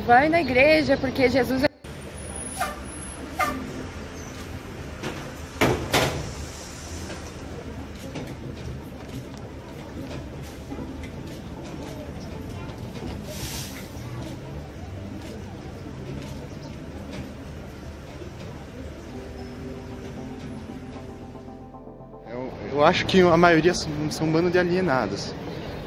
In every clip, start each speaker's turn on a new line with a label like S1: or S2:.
S1: Vai na igreja porque Jesus é...
S2: Eu acho que a maioria são um bando de alienados,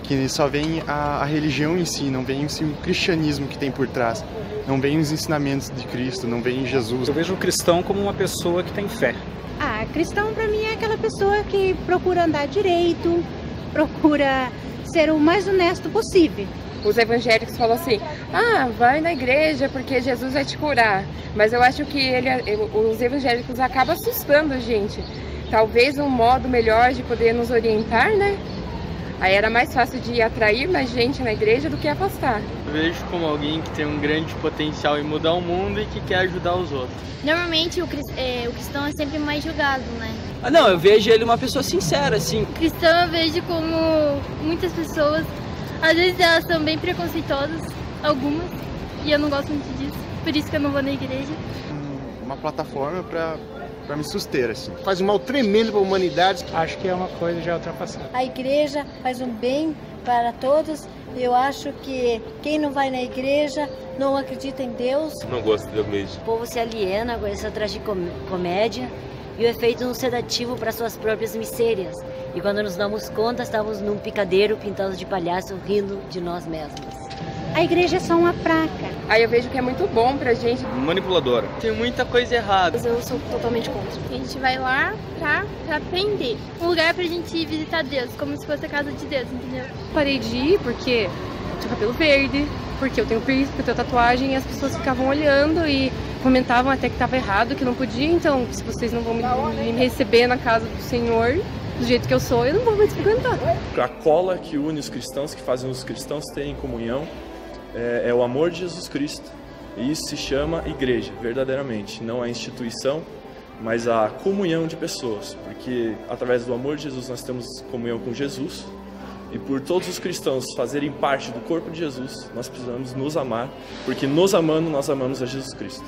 S2: que só veem a religião em si, não veem o cristianismo que tem por trás, não veem os ensinamentos de Cristo, não veem Jesus.
S3: Eu vejo o cristão como uma pessoa que tem fé.
S4: Cristão pra mim é aquela pessoa que procura andar direito, procura ser o mais honesto possível.
S1: Os evangélicos falam assim, vai na igreja porque Jesus vai te curar. Mas eu acho que os evangélicos acabam assustando a gente. Talvez um modo melhor de poder nos orientar, né? Aí era mais fácil de atrair mais gente na igreja do que afastar.
S5: Eu vejo como alguém que tem um grande potencial em mudar o mundo e que quer ajudar os outros.
S6: Normalmente o cristão é sempre mais julgado, né?
S7: Não, eu vejo ele uma pessoa sincera, assim.
S6: O cristão eu vejo como muitas pessoas, às vezes elas são bem preconceituosas, algumas, e eu não gosto muito disso, por isso que eu não vou na igreja.
S2: Uma plataforma para me suster, assim.
S8: Faz um mal tremendo para a humanidade.
S3: Acho que é uma coisa já ultrapassada.
S4: A igreja faz um bem para todos. Eu acho que quem não vai na igreja não acredita em Deus.
S9: Não gosto de Deus mesmo.
S10: O povo se aliena com essa tragicomédia e o efeito um sedativo para suas próprias misérias. E quando nos damos conta, estamos num picadeiro pintados de palhaço, rindo de nós mesmos.
S4: A igreja é só uma placa.
S1: Aí eu vejo que é muito bom pra gente.
S5: Manipuladora. Tem muita coisa errada.
S6: Eu sou totalmente contra. A gente vai lá pra aprender. Um lugar pra gente ir visitar Deus, como se fosse a casa de Deus, entendeu?
S1: Parei de ir porque eu tinha cabelo verde, porque eu tenho piercing, porque eu tenho tatuagem, e as pessoas ficavam olhando e comentavam até que estava errado, que não podia. Então, se vocês não vão me receber na casa do Senhor, do jeito que eu sou, eu não vou mais frequentar.
S11: A cola que une os cristãos, que fazem os cristãos terem comunhão, é o amor de Jesus Cristo. E isso se chama igreja, verdadeiramente. Não a instituição, mas a comunhão de pessoas. Porque através do amor de Jesus nós temos comunhão com Jesus. E por todos os cristãos fazerem parte do corpo de Jesus, nós precisamos nos amar. Porque nos amando, nós amamos a Jesus Cristo.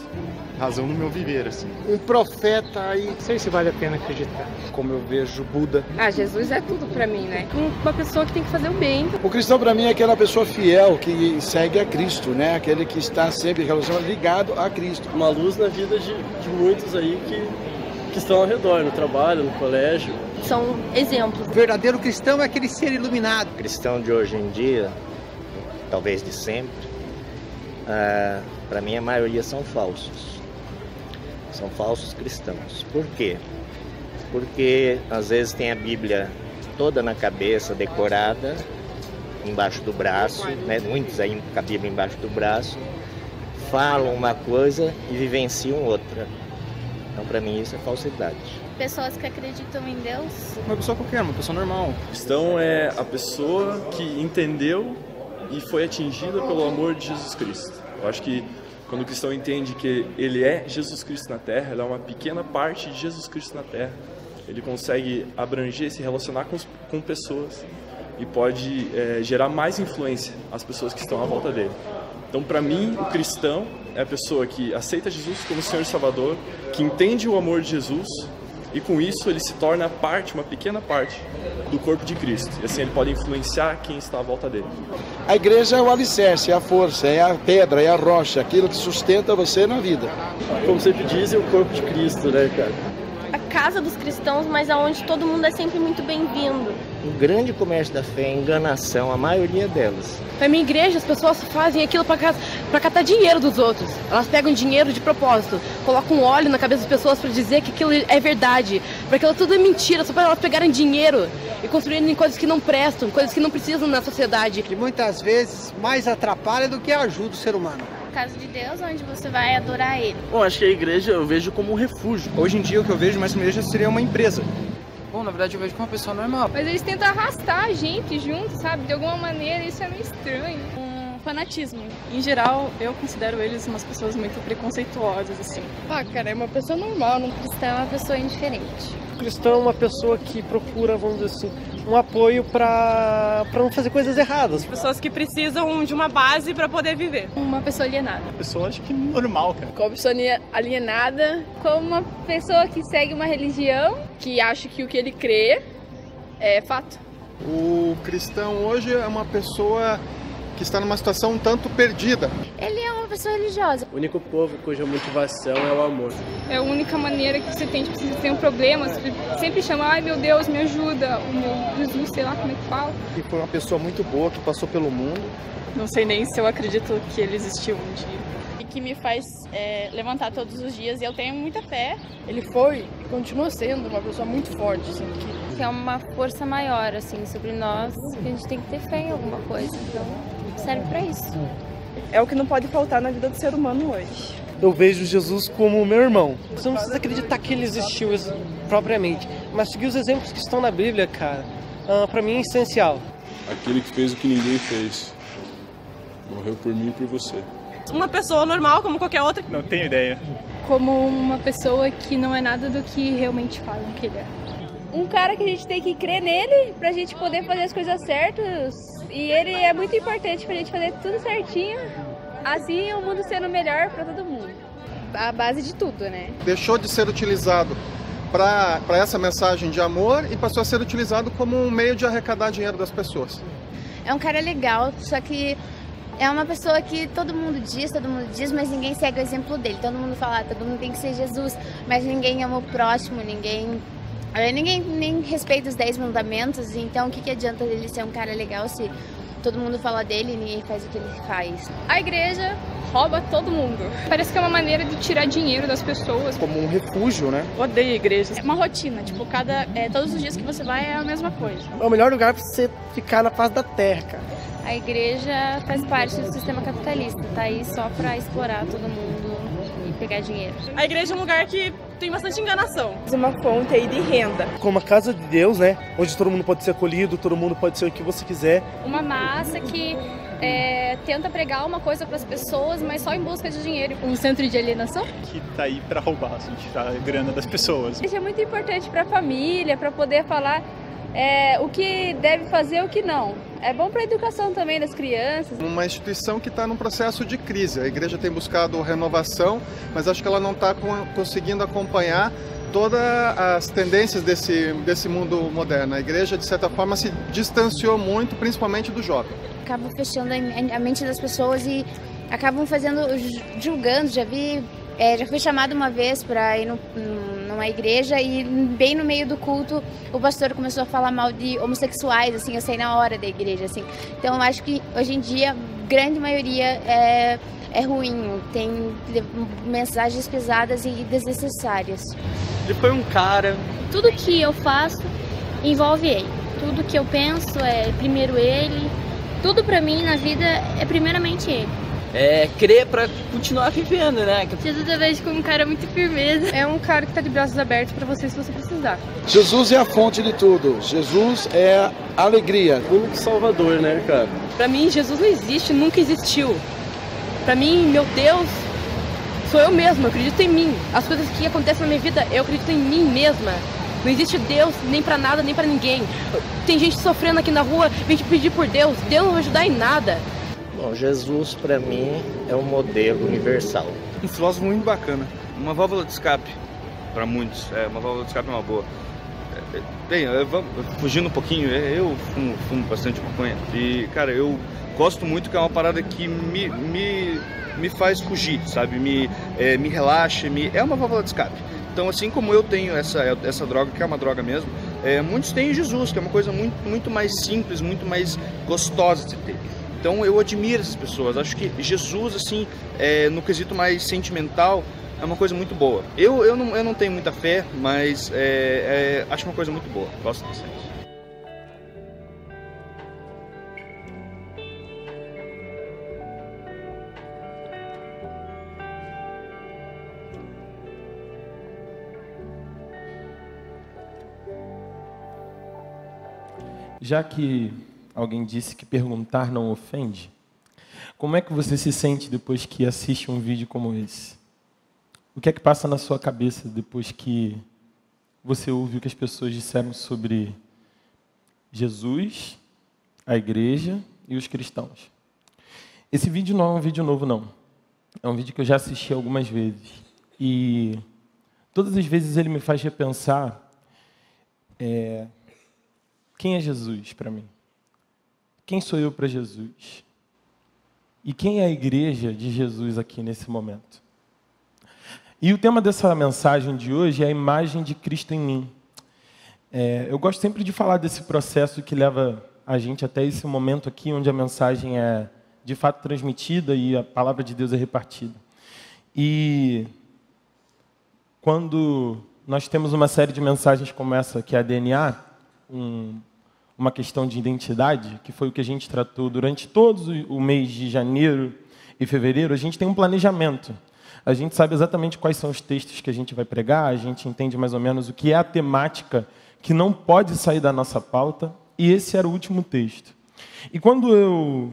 S2: Razão no meu viver, assim.
S8: Um profeta aí.
S3: Não sei se vale a pena acreditar.
S8: Como eu vejo Buda.
S1: Jesus é tudo pra mim, né? Uma pessoa que tem que fazer o bem.
S8: O cristão para mim é aquela pessoa fiel que segue a Cristo, né? Aquele que está sempre relacionado, ligado a Cristo.
S5: Uma luz na vida de muitos aí que estão ao redor, no trabalho, no colégio.
S6: São exemplos.
S8: O verdadeiro cristão é aquele ser iluminado.
S12: O cristão de hoje em dia, talvez de sempre, para mim a maioria são falsos. São falsos cristãos. Por quê? Porque às vezes tem a Bíblia toda na cabeça, decorada, embaixo do braço, né? Muitos aí com a Bíblia embaixo do braço, falam uma coisa e vivenciam outra. Então, para mim, isso é falsidade.
S6: Pessoas que acreditam em Deus.
S2: Uma pessoa qualquer, uma pessoa normal.
S11: O cristão é a pessoa que entendeu e foi atingida pelo amor de Jesus Cristo. Eu acho que quando o cristão entende que ele é Jesus Cristo na Terra, ele é uma pequena parte de Jesus Cristo na Terra, ele consegue abranger, se relacionar com pessoas e pode gerar mais influência às pessoas que estão à volta dele. Então, para mim, o cristão é a pessoa que aceita Jesus como Senhor e Salvador, que entende o amor de Jesus e com isso ele se torna uma pequena parte do corpo de Cristo. E assim ele pode influenciar quem está à volta dele.
S8: A igreja é o alicerce, é a força, é a pedra, é a rocha, aquilo que sustenta você na vida.
S5: Como sempre dizem, o corpo de Cristo, né, cara?
S6: A casa dos cristãos, mas aonde todo mundo é sempre muito bem-vindo.
S12: um grande comércio da fé, enganação, a maioria delas.
S9: Na minha igreja, as pessoas fazem aquilo para catar dinheiro dos outros. Elas pegam dinheiro de propósito, colocam óleo na cabeça das pessoas para dizer que aquilo é verdade, para aquilo tudo é mentira, só para elas pegarem dinheiro e construírem coisas que não prestam, coisas que não precisam na sociedade.
S13: Que muitas vezes mais atrapalha do que ajuda o ser humano.
S14: Casa de Deus, onde você vai adorar Ele.
S5: Bom, acho que a igreja eu vejo como um refúgio.
S15: Hoje em dia o que eu vejo mais uma igreja seria uma empresa.
S16: Bom, na verdade eu vejo como uma pessoa normal.
S6: Mas eles tentam arrastar a gente junto, sabe? De alguma maneira, isso é meio estranho.
S17: Fanatismo. Em geral, eu considero eles umas pessoas muito preconceituosas, assim.
S6: Cara, é uma pessoa normal.
S14: Um cristão é uma pessoa indiferente.
S18: O cristão é uma pessoa que procura, vamos dizer assim, um apoio para não fazer coisas erradas.
S17: Pessoas que precisam de uma base para poder viver.
S6: Uma pessoa alienada.
S15: Uma pessoa, acho que normal, cara.
S6: Como pessoa alienada, como uma pessoa que segue uma religião, que acha que o que ele crê é fato.
S2: O cristão hoje é uma pessoa que está numa situação um tanto perdida.
S14: Ele é uma pessoa religiosa.
S5: O único povo cuja motivação é o amor.
S6: É a única maneira que você tem, tipo, se você tem um problema, você sempre chama, ai meu Deus, me ajuda, o meu Jesus, sei lá como é que fala.
S15: E foi uma pessoa muito boa que passou pelo mundo.
S17: Não sei nem se eu acredito que ele existiu um dia.
S19: E que me faz levantar todos os dias, e eu tenho muita fé.
S20: Ele foi e continua sendo uma pessoa muito forte, assim,
S14: que é uma força maior, assim, sobre nós, que a gente tem que ter fé em alguma coisa, então serve para isso.
S17: É o que não pode faltar na vida do ser humano hoje.
S18: Eu vejo Jesus como meu irmão. Você não precisa acreditar que ele existiu propriamente, mas seguir os exemplos que estão na Bíblia, cara, para mim é essencial.
S21: Aquele que fez o que ninguém fez, morreu por mim e por você.
S17: Uma pessoa normal, como qualquer outra.
S15: Não tenho ideia.
S6: Como uma pessoa que não é nada do que realmente falam que ele é.
S1: Um cara que a gente tem que crer nele pra gente poder fazer as coisas certas. E ele é muito importante pra gente fazer tudo certinho. Assim o mundo sendo melhor pra todo mundo. A base de tudo, né?
S2: Deixou de ser utilizado para essa mensagem de amor e passou a ser utilizado como um meio de arrecadar dinheiro das pessoas.
S14: É um cara legal, só que é uma pessoa que todo mundo diz, mas ninguém segue o exemplo dele. Todo mundo fala, todo mundo tem que ser Jesus, mas ninguém ama o próximo, ninguém nem respeita os 10 mandamentos. Então o que adianta ele ser um cara legal se todo mundo fala dele e ninguém faz o que ele faz?
S6: A igreja rouba todo mundo. Parece que é uma maneira de tirar dinheiro das pessoas.
S15: Como um refúgio, né?
S17: Odeio igrejas.
S19: É uma rotina, tipo, todos os dias que você vai é a mesma coisa.
S18: É o melhor lugar pra você ficar na face da terra, cara.
S14: A igreja faz parte do sistema capitalista, tá aí só pra explorar todo mundo e pegar dinheiro.
S17: A igreja é um lugar que tem bastante enganação.
S9: É uma fonte aí de renda.
S18: Como a casa de Deus, né? Onde todo mundo pode ser acolhido, todo mundo pode ser o que você quiser.
S19: Uma massa que tenta pregar uma coisa para as pessoas, mas só em busca de dinheiro.
S6: Um centro de alienação?
S15: Que tá aí pra roubar, assim, tirar a grana das pessoas.
S1: Isso é muito importante pra família, pra poder falar o que deve fazer e o que não. É bom para a educação também das crianças.
S2: Uma instituição que está num processo de crise. A igreja tem buscado renovação, mas acho que ela não está conseguindo acompanhar todas as tendências desse mundo moderno. A igreja, de certa forma, se distanciou muito, principalmente do jovem.
S14: Acabam fechando a mente das pessoas e acabam julgando. Já fui chamada uma vez para ir numa igreja e bem no meio do culto o pastor começou a falar mal de homossexuais, assim, eu saí na hora da igreja, assim. Então eu acho que hoje em dia a grande maioria é ruim, tem mensagens pesadas e desnecessárias.
S7: Ele foi um cara...
S14: Tudo que eu faço envolve ele, tudo que eu penso é primeiro ele, tudo pra mim na vida é primeiramente ele.
S7: Crer pra continuar vivendo, né?
S6: Jesus eu vejo como um cara muito firmeza. É um cara que tá de braços abertos pra você se você precisar.
S8: Jesus é a fonte de tudo. Jesus é a alegria.
S5: O único salvador, né, cara?
S9: Pra mim, Jesus não existe, nunca existiu. Pra mim, meu Deus, sou eu mesma, eu acredito em mim. As coisas que acontecem na minha vida, eu acredito em mim mesma. Não existe Deus nem pra nada, nem pra ninguém. Tem gente sofrendo aqui na rua, vem te pedir por Deus. Deus não vai ajudar em nada.
S12: Bom, Jesus, para mim, é um modelo universal.
S15: Um filósofo muito bacana. Uma válvula de escape, para muitos. Uma válvula de escape é uma boa. Bem, fugindo um pouquinho, eu fumo bastante maconha. E, cara, eu gosto muito que é uma parada que me faz fugir, sabe? Me relaxa, é uma válvula de escape. Então, assim como eu tenho essa droga, que é uma droga mesmo, muitos têm Jesus, que é uma coisa muito mais simples, muito mais gostosa de ter. Então eu admiro essas pessoas. Acho que Jesus, assim, no quesito mais sentimental, é uma coisa muito boa. Eu não tenho muita fé, mas acho uma coisa muito boa. Gosto bastante.
S10: Já que alguém disse que perguntar não ofende, como é que você se sente depois que assiste um vídeo como esse? O que é que passa na sua cabeça depois que você ouve o que as pessoas disseram sobre Jesus, a igreja e os cristãos? Esse vídeo não é um vídeo novo, não. É um vídeo que eu já assisti algumas vezes. E todas as vezes ele me faz repensar quem é Jesus para mim? Quem sou eu para Jesus? E quem é a igreja de Jesus aqui nesse momento? E o tema dessa mensagem de hoje é a imagem de Cristo em mim. Eu gosto sempre de falar desse processo que leva a gente até esse momento aqui, onde a mensagem é de fato transmitida e a palavra de Deus é repartida. E quando nós temos uma série de mensagens como essa, que é a DNA, uma questão de identidade, que foi o que a gente tratou durante todo o mês de janeiro e fevereiro, a gente tem um planejamento. A gente sabe exatamente quais são os textos que a gente vai pregar, a gente entende mais ou menos o que é a temática que não pode sair da nossa pauta, e esse era o último texto. E quando eu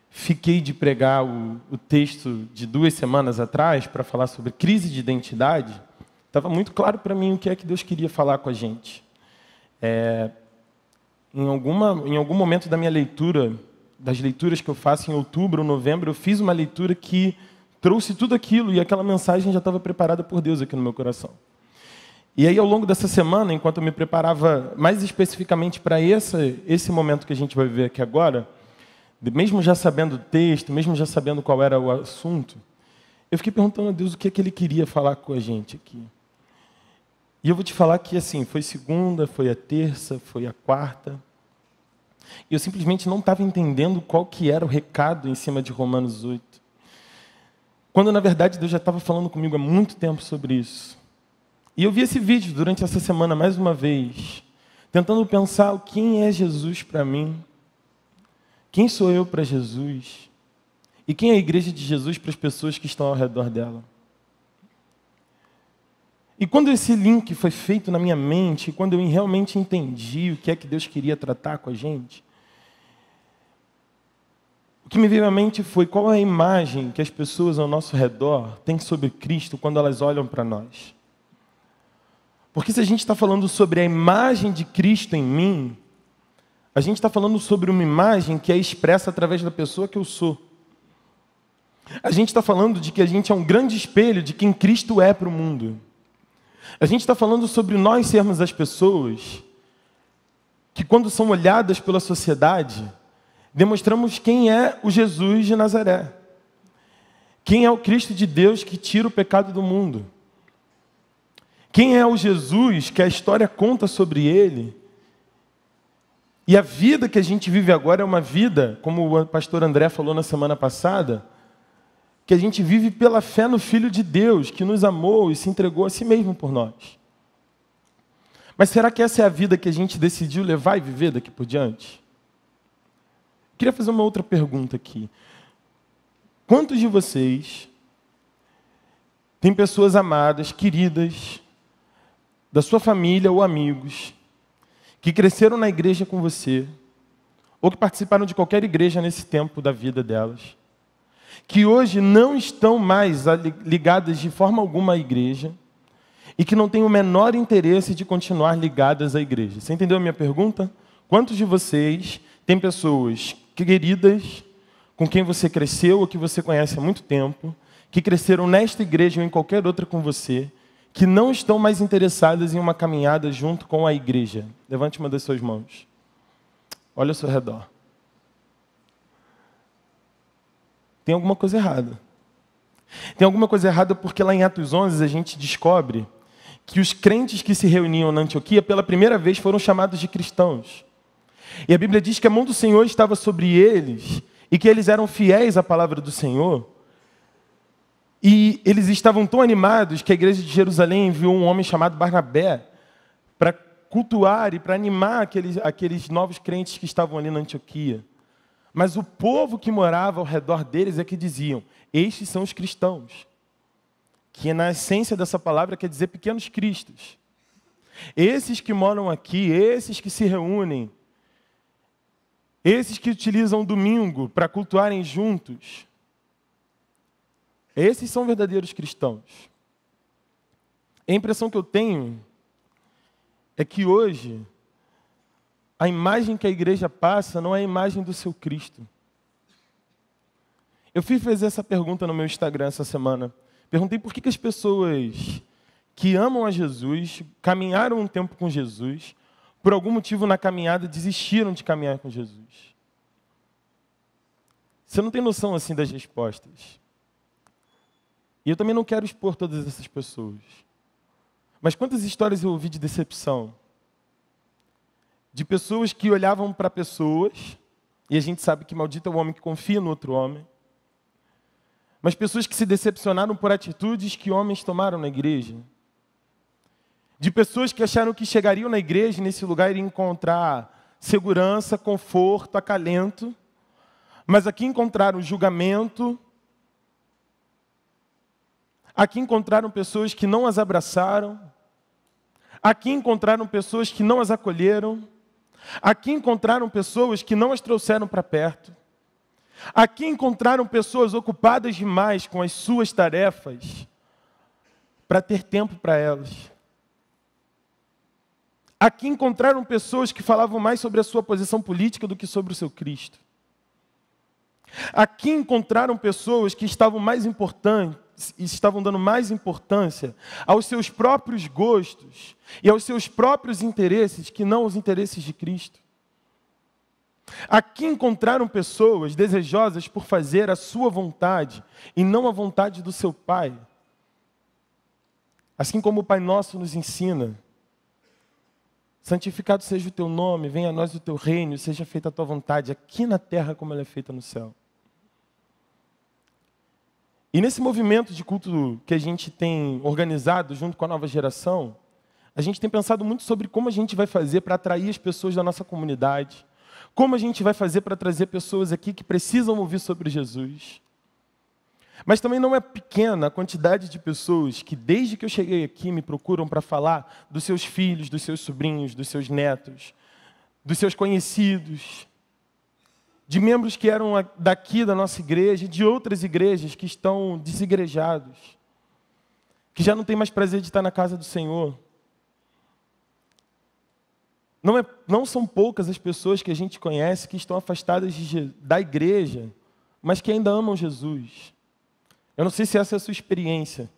S10: fiquei de pregar o texto de 2 semanas atrás, para falar sobre crise de identidade, estava muito claro para mim o que é que Deus queria falar com a gente. Em algum momento da minha leitura, das leituras que eu faço em outubro ou novembro, eu fiz uma leitura que trouxe tudo aquilo e aquela mensagem já estava preparada por Deus aqui no meu coração. E aí, ao longo dessa semana, enquanto eu me preparava mais especificamente para esse momento que a gente vai viver aqui agora, mesmo já sabendo o texto, mesmo já sabendo qual era o assunto, eu fiquei perguntando a Deus o que é que Ele queria falar com a gente aqui. E eu vou te falar que, assim, foi segunda, foi a terça, foi a quarta. E eu simplesmente não estava entendendo qual que era o recado em cima de Romanos 8. Quando, na verdade, Deus já estava falando comigo há muito tempo sobre isso. E eu vi esse vídeo durante essa semana, mais uma vez, tentando pensar quem é Jesus para mim, quem sou eu para Jesus, e quem é a igreja de Jesus para as pessoas que estão ao redor dela. E quando esse link foi feito na minha mente, quando eu realmente entendi o que é que Deus queria tratar com a gente, o que me veio à mente foi qual é a imagem que as pessoas ao nosso redor têm sobre Cristo quando elas olham para nós. Porque se a gente está falando sobre a imagem de Cristo em mim, a gente está falando sobre uma imagem que é expressa através da pessoa que eu sou. A gente está falando de que a gente é um grande espelho de quem Cristo é para o mundo. A gente está falando sobre nós sermos as pessoas que, quando são olhadas pela sociedade, demonstramos quem é o Jesus de Nazaré. Quem é o Cristo de Deus que tira o pecado do mundo. Quem é o Jesus que a história conta sobre ele. E a vida que a gente vive agora é uma vida, como o pastor André falou na semana passada, que a gente vive pela fé no Filho de Deus, que nos amou e se entregou a si mesmo por nós. Mas será que essa é a vida que a gente decidiu levar e viver daqui por diante? Queria fazer uma outra pergunta aqui. Quantos de vocês têm pessoas amadas, queridas, da sua família ou amigos, que cresceram na igreja com você, ou que participaram de qualquer igreja nesse tempo da vida delas, que hoje não estão mais ligadas de forma alguma à igreja e que não têm o menor interesse de continuar ligadas à igreja? Você entendeu a minha pergunta? Quantos de vocês têm pessoas queridas, com quem você cresceu ou que você conhece há muito tempo, que cresceram nesta igreja ou em qualquer outra com você, que não estão mais interessadas em uma caminhada junto com a igreja? Levante uma das suas mãos. Olha ao seu redor. Tem alguma coisa errada. Tem alguma coisa errada porque lá em Atos 11 a gente descobre que os crentes que se reuniam na Antioquia, pela primeira vez, foram chamados de cristãos. E a Bíblia diz que a mão do Senhor estava sobre eles e que eles eram fiéis à palavra do Senhor. E eles estavam tão animados que a igreja de Jerusalém enviou um homem chamado Barnabé para cultuar e para animar aqueles novos crentes que estavam ali na Antioquia. Mas o povo que morava ao redor deles é que diziam: estes são os cristãos. Que na essência dessa palavra quer dizer pequenos cristos. Esses que moram aqui, esses que se reúnem, esses que utilizam o domingo para cultuarem juntos, esses são verdadeiros cristãos. A impressão que eu tenho é que hoje a imagem que a igreja passa não é a imagem do seu Cristo. Eu fui fazer essa pergunta no meu Instagram essa semana. Perguntei por que as pessoas que amam a Jesus, caminharam um tempo com Jesus, por algum motivo na caminhada desistiram de caminhar com Jesus. Você não tem noção assim das respostas. E eu também não quero expor todas essas pessoas. Mas quantas histórias eu ouvi de decepção? De pessoas que olhavam para pessoas, e a gente sabe que maldito é o homem que confia no outro homem, mas pessoas que se decepcionaram por atitudes que homens tomaram na igreja. De pessoas que acharam que chegariam na igreja, nesse lugar, iriam encontrar segurança, conforto, acalento, mas aqui encontraram julgamento, aqui encontraram pessoas que não as abraçaram, aqui encontraram pessoas que não as acolheram, aqui encontraram pessoas que não as trouxeram para perto, aqui encontraram pessoas ocupadas demais com as suas tarefas para ter tempo para elas. Aqui encontraram pessoas que falavam mais sobre a sua posição política do que sobre o seu Cristo. Aqui encontraram pessoas que estavam dando mais importância aos seus próprios gostos e aos seus próprios interesses que não os interesses de Cristo. Aqui encontraram pessoas desejosas por fazer a sua vontade e não a vontade do seu Pai. Assim como o Pai Nosso nos ensina: santificado seja o teu nome, venha a nós o teu reino, seja feita a tua vontade, aqui na terra como ela é feita no céu. E nesse movimento de culto que a gente tem organizado junto com a nova geração, a gente tem pensado muito sobre como a gente vai fazer para atrair as pessoas da nossa comunidade, como a gente vai fazer para trazer pessoas aqui que precisam ouvir sobre Jesus. Mas também não é pequena a quantidade de pessoas que, desde que eu cheguei aqui, me procuram para falar dos seus filhos, dos seus sobrinhos, dos seus netos, dos seus conhecidos, de membros que eram daqui da nossa igreja, de outras igrejas que estão desigrejados, que já não têm mais prazer de estar na casa do Senhor. Não são poucas as pessoas que a gente conhece que estão afastadas da igreja, mas que ainda amam Jesus. Eu não sei se essa é a sua experiência,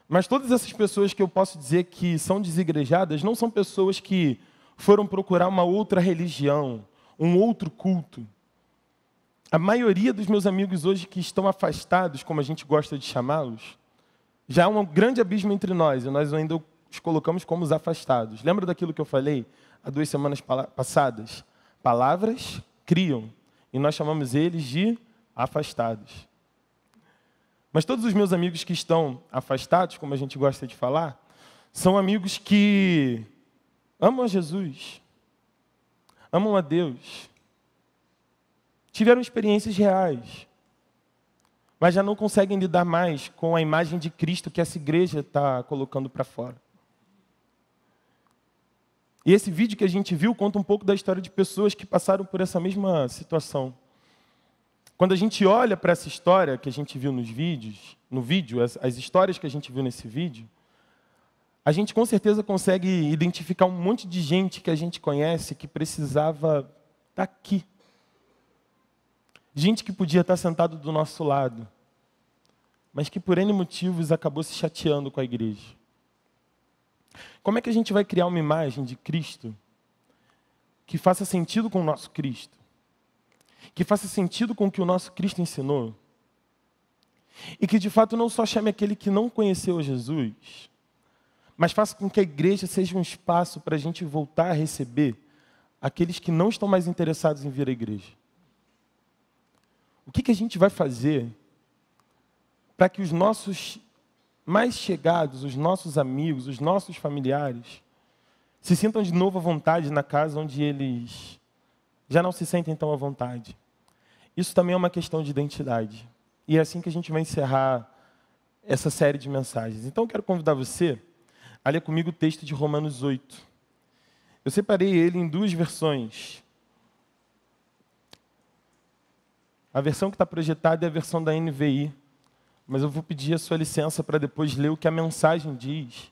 S10: mas todas essas pessoas que eu posso dizer que são desigrejadas não são pessoas que foram procurar uma outra religião, um outro culto. A maioria dos meus amigos hoje que estão afastados, como a gente gosta de chamá-los, já há um grande abismo entre nós, e nós ainda os colocamos como os afastados. Lembra daquilo que eu falei há 2 semanas passadas? Palavras criam, e nós chamamos eles de afastados. Mas todos os meus amigos que estão afastados, como a gente gosta de falar, são amigos que amam a Jesus, amam a Deus, tiveram experiências reais, mas já não conseguem lidar mais com a imagem de Cristo que essa igreja está colocando para fora. E esse vídeo que a gente viu conta um pouco da história de pessoas que passaram por essa mesma situação. Quando a gente olha para essa história que a gente viu no vídeo, as histórias que a gente viu nesse vídeo, a gente com certeza consegue identificar um monte de gente que a gente conhece que precisava estar aqui. Gente que podia estar sentado do nosso lado, mas que por N motivos acabou se chateando com a igreja. Como é que a gente vai criar uma imagem de Cristo que faça sentido com o nosso Cristo? Que faça sentido com o que o nosso Cristo ensinou? E que de fato não só chame aquele que não conheceu Jesus, mas faça com que a igreja seja um espaço para a gente voltar a receber aqueles que não estão mais interessados em vir à igreja. O que a gente vai fazer para que os nossos mais chegados, os nossos amigos, os nossos familiares, se sintam de novo à vontade na casa onde eles já não se sentem tão à vontade? Isso também é uma questão de identidade. E é assim que a gente vai encerrar essa série de mensagens. Então eu quero convidar você a ler comigo o texto de Romanos 8. Eu separei ele em duas versões. A versão que está projetada é a versão da NVI, mas eu vou pedir a sua licença para depois ler o que a mensagem diz.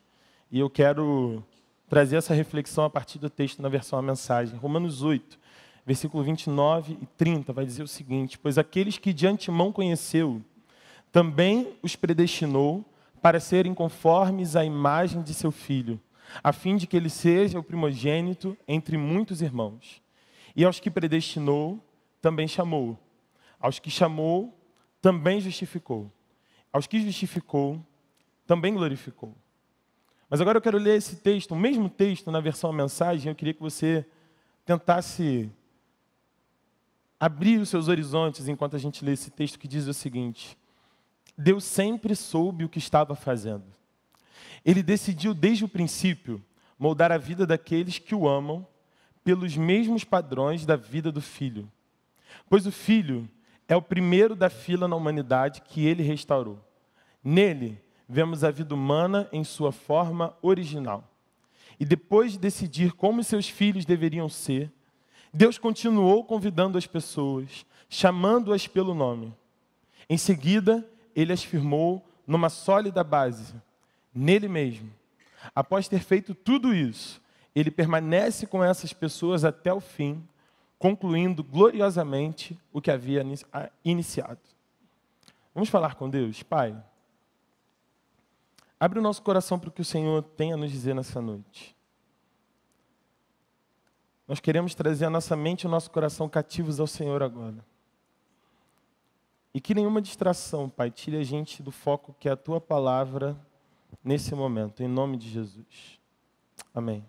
S10: E eu quero trazer essa reflexão a partir do texto na versão a mensagem. Romanos 8, versículo 29 e 30, vai dizer o seguinte: pois aqueles que de antemão conheceu, também os predestinou para serem conformes à imagem de seu Filho, a fim de que ele seja o primogênito entre muitos irmãos. E aos que predestinou, também chamou. Aos que chamou, também justificou. Aos que justificou, também glorificou. Mas agora eu quero ler esse texto, o mesmo texto na versão a mensagem. Eu queria que você tentasse abrir os seus horizontes enquanto a gente lê esse texto, que diz o seguinte: Deus sempre soube o que estava fazendo. Ele decidiu desde o princípio moldar a vida daqueles que o amam pelos mesmos padrões da vida do Filho. Pois o Filho é o primeiro da fila na humanidade que ele restaurou. Nele, vemos a vida humana em sua forma original. E depois de decidir como seus filhos deveriam ser, Deus continuou convidando as pessoas, chamando-as pelo nome. Em seguida, ele as firmou numa sólida base, nele mesmo. Após ter feito tudo isso, ele permanece com essas pessoas até o fim, concluindo gloriosamente o que havia iniciado. Vamos falar com Deus? Pai, abre o nosso coração para o que o Senhor tem a nos dizer nessa noite. Nós queremos trazer a nossa mente e o nosso coração cativos ao Senhor agora. E que nenhuma distração, Pai, tire a gente do foco que é a Tua palavra nesse momento, em nome de Jesus. Amém.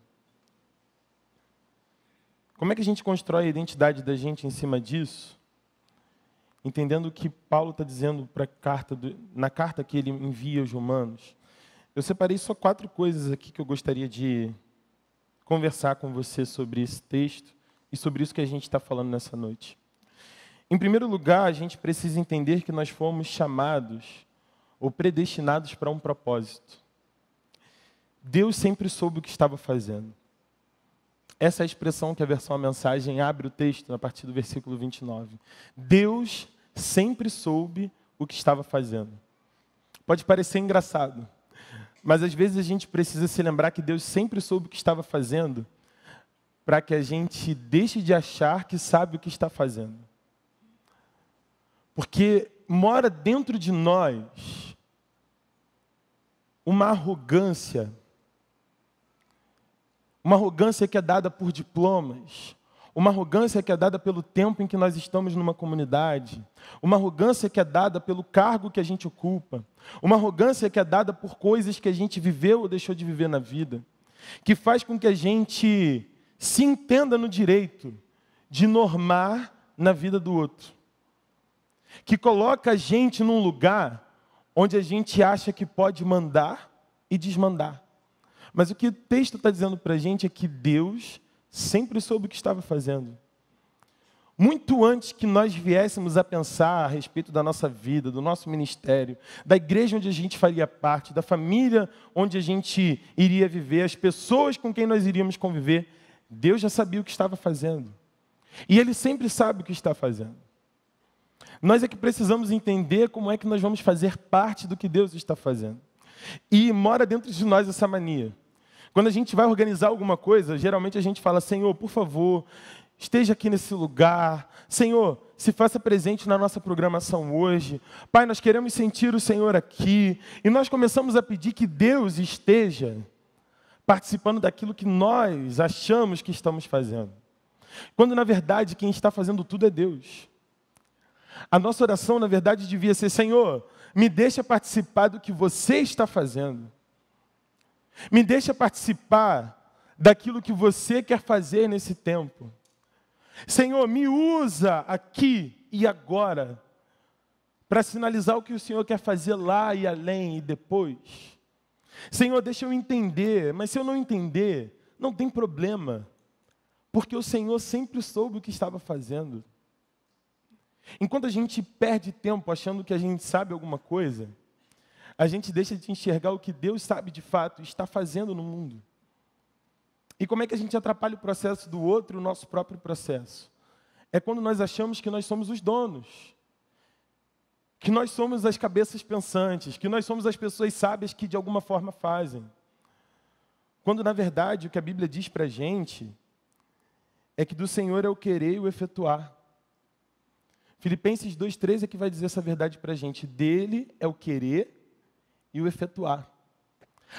S10: Como é que a gente constrói a identidade da gente em cima disso? Entendendo o que Paulo está dizendo na carta que ele envia aos Romanos. Eu separei só 4 coisas aqui que eu gostaria de conversar com você sobre esse texto e sobre isso que a gente está falando nessa noite. Em primeiro lugar, a gente precisa entender que nós fomos chamados ou predestinados para um propósito. Deus sempre soube o que estava fazendo. Essa é a expressão que a versão a mensagem abre o texto a partir do versículo 29. Deus sempre soube o que estava fazendo. Pode parecer engraçado, mas às vezes a gente precisa se lembrar que Deus sempre soube o que estava fazendo para que a gente deixe de achar que sabe o que está fazendo. Porque mora dentro de nós uma arrogância que é dada por diplomas, uma arrogância que é dada pelo tempo em que nós estamos numa comunidade, uma arrogância que é dada pelo cargo que a gente ocupa, uma arrogância que é dada por coisas que a gente viveu ou deixou de viver na vida, que faz com que a gente se entenda no direito de normar na vida do outro, que coloca a gente num lugar onde a gente acha que pode mandar e desmandar. Mas o que o texto está dizendo para a gente é que Deus sempre soube o que estava fazendo. Muito antes que nós viéssemos a pensar a respeito da nossa vida, do nosso ministério, da igreja onde a gente faria parte, da família onde a gente iria viver, as pessoas com quem nós iríamos conviver, Deus já sabia o que estava fazendo. E Ele sempre sabe o que está fazendo. Nós é que precisamos entender como é que nós vamos fazer parte do que Deus está fazendo. E mora dentro de nós essa mania. Quando a gente vai organizar alguma coisa, geralmente a gente fala: Senhor, por favor, esteja aqui nesse lugar. Senhor, se faça presente na nossa programação hoje. Pai, nós queremos sentir o Senhor aqui. E nós começamos a pedir que Deus esteja participando daquilo que nós achamos que estamos fazendo. Quando, na verdade, quem está fazendo tudo é Deus. A nossa oração, na verdade, devia ser: Senhor, me deixa participar do que você está fazendo. Me deixa participar daquilo que você quer fazer nesse tempo. Senhor, me usa aqui e agora para sinalizar o que o Senhor quer fazer lá e além e depois. Senhor, deixa eu entender, mas se eu não entender, não tem problema, porque o Senhor sempre soube o que estava fazendo. Enquanto a gente perde tempo achando que a gente sabe alguma coisa, a gente deixa de enxergar o que Deus sabe de fato e está fazendo no mundo. E como é que a gente atrapalha o processo do outro e o nosso próprio processo? É quando nós achamos que nós somos os donos, que nós somos as cabeças pensantes, que nós somos as pessoas sábias que de alguma forma fazem. Quando, na verdade, o que a Bíblia diz para a gente é que do Senhor é o querer e o efetuar. Filipenses 2,13 é que vai dizer essa verdade para a gente. Dele é o querer e o efetuar.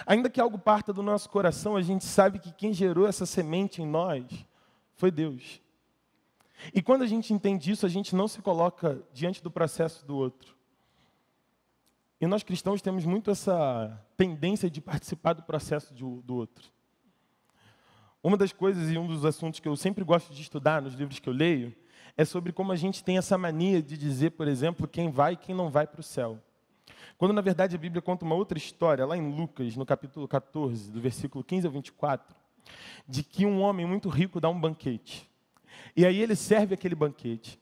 S10: Ainda que algo parta do nosso coração, a gente sabe que quem gerou essa semente em nós foi Deus. E quando a gente entende isso, a gente não se coloca diante do processo do outro. E nós cristãos temos muito essa tendência de participar do processo do outro. Uma das coisas e um dos assuntos que eu sempre gosto de estudar nos livros que eu leio é sobre como a gente tem essa mania de dizer, por exemplo, quem vai e quem não vai para o céu. Quando, na verdade, a Bíblia conta uma outra história, lá em Lucas, no capítulo 14, do versículo 15 ao 24, de que um homem muito rico dá um banquete. E aí ele serve aquele banquete